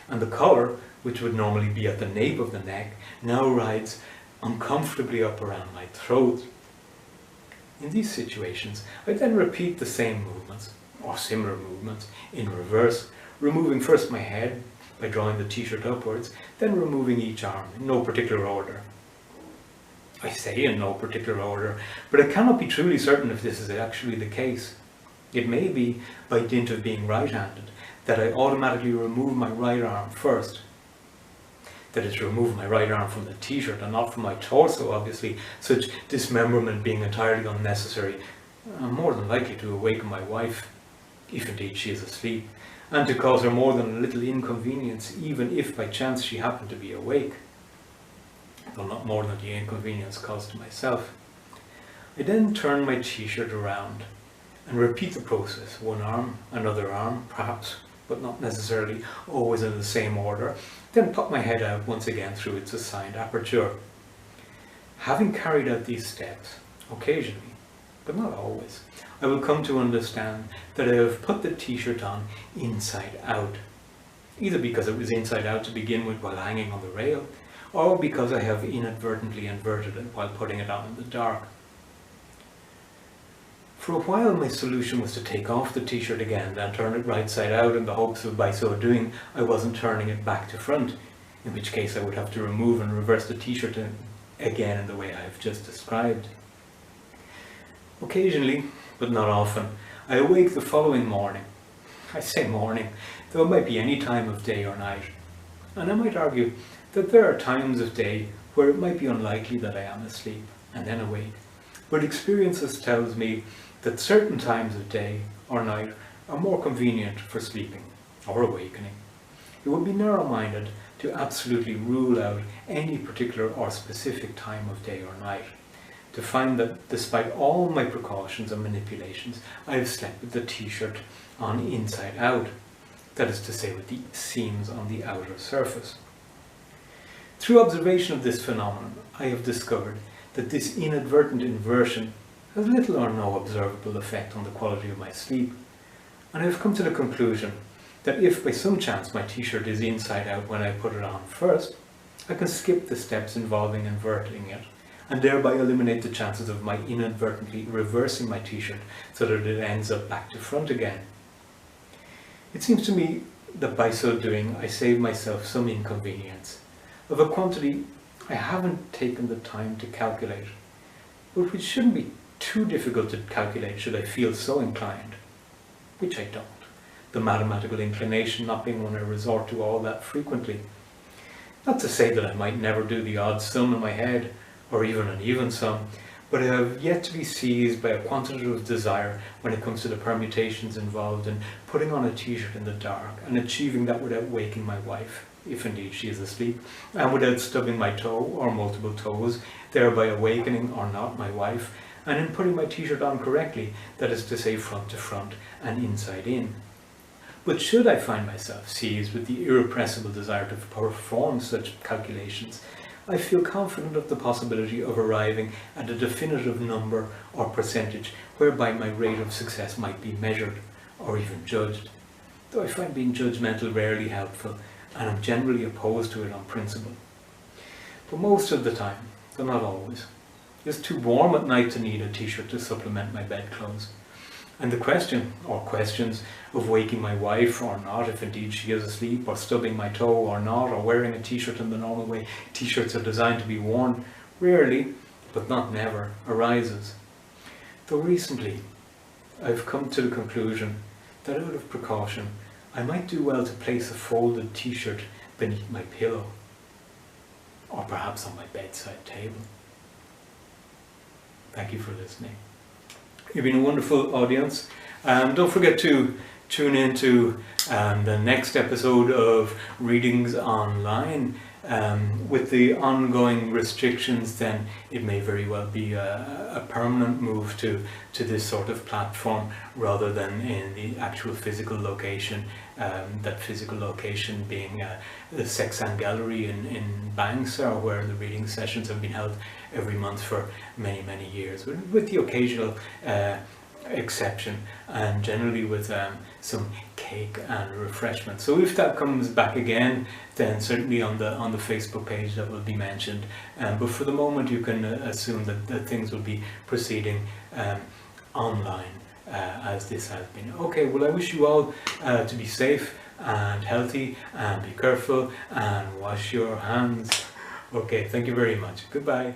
and the collar, which would normally be at the nape of the neck, now rides uncomfortably up around my throat. In these situations, I then repeat the same movements, or similar movements, in reverse, removing first my head, by drawing the t-shirt upwards, then removing each arm in no particular order. I say in no particular order, but I cannot be truly certain if this is actually the case. It may be, by dint of being right-handed, that I automatically remove my right arm first. That is, remove my right arm from the t-shirt and not from my torso, obviously, such dismemberment being entirely unnecessary. I'm more than likely to awaken my wife, if indeed she is asleep, and to cause her more than a little inconvenience, even if by chance she happened to be awake, though not more than the inconvenience caused to myself. I then turn my t-shirt around and repeat the process, one arm, another arm, perhaps, but not necessarily always in the same order, then pop my head out once again through its assigned aperture. Having carried out these steps, occasionally, but not always, I will come to understand that I have put the t-shirt on inside out, either because it was inside out to begin with while hanging on the rail, or because I have inadvertently inverted it while putting it on in the dark. For a while my solution was to take off the t-shirt again, then turn it right side out in the hopes of by so doing I wasn't turning it back to front, in which case I would have to remove and reverse the t-shirt again in the way I have just described. Occasionally, but not often, I awake the following morning. I say morning, though it might be any time of day or night, and I might argue that there are times of day where it might be unlikely that I am asleep and then awake, but experience tells me that certain times of day or night are more convenient for sleeping or awakening. It would be narrow-minded to absolutely rule out any particular or specific time of day or night, to find that despite all my precautions and manipulations, I have slept with the t-shirt on inside out, that is to say with the seams on the outer surface. Through observation of this phenomenon, I have discovered that this inadvertent inversion has little or no observable effect on the quality of my sleep, and I have come to the conclusion that if by some chance my t-shirt is inside out when I put it on first, I can skip the steps involving inverting it, and thereby eliminate the chances of my inadvertently reversing my t-shirt so that it ends up back to front again. It seems to me that by so doing I save myself some inconvenience, of a quantity I haven't taken the time to calculate, but which shouldn't be too difficult to calculate should I feel so inclined, which I don't, the mathematical inclination not being one I resort to all that frequently. Not to say that I might never do the odd sum in my head, or even an even sum, but I have yet to be seized by a quantitative desire when it comes to the permutations involved in putting on a t-shirt in the dark and achieving that without waking my wife, if indeed she is asleep, and without stubbing my toe or multiple toes, thereby awakening or not my wife, and in putting my t-shirt on correctly, that is to say front to front and inside in. But should I find myself seized with the irrepressible desire to perform such calculations, I feel confident of the possibility of arriving at a definitive number or percentage whereby my rate of success might be measured or even judged, though I find being judgmental rarely helpful and am generally opposed to it on principle. But most of the time, though not always, it's too warm at night to need a t-shirt to supplement my bedclothes. And the question, or questions, of waking my wife or not, if indeed she is asleep, or stubbing my toe or not, or wearing a t-shirt in the normal way t-shirts are designed to be worn, rarely, but not never, arises. Though recently, I've come to the conclusion that out of precaution, I might do well to place a folded t-shirt beneath my pillow, or perhaps on my bedside table. Thank you for listening. You've been a wonderful audience. Don't forget to tune in to the next episode of Readings Online. With the ongoing restrictions, then it may very well be a permanent move to this sort of platform rather than in the actual physical location, that physical location being the Sexan Gallery in Bangor, where the reading sessions have been held every month for many, many years, with the occasional exception, and generally with some cake and refreshments. So if that comes back again, then certainly on the Facebook page that will be mentioned. But for the moment, you can assume that things will be proceeding online as this has been. Okay, well, I wish you all to be safe, and healthy, and be careful and wash your hands. Okay, thank you very much. Goodbye.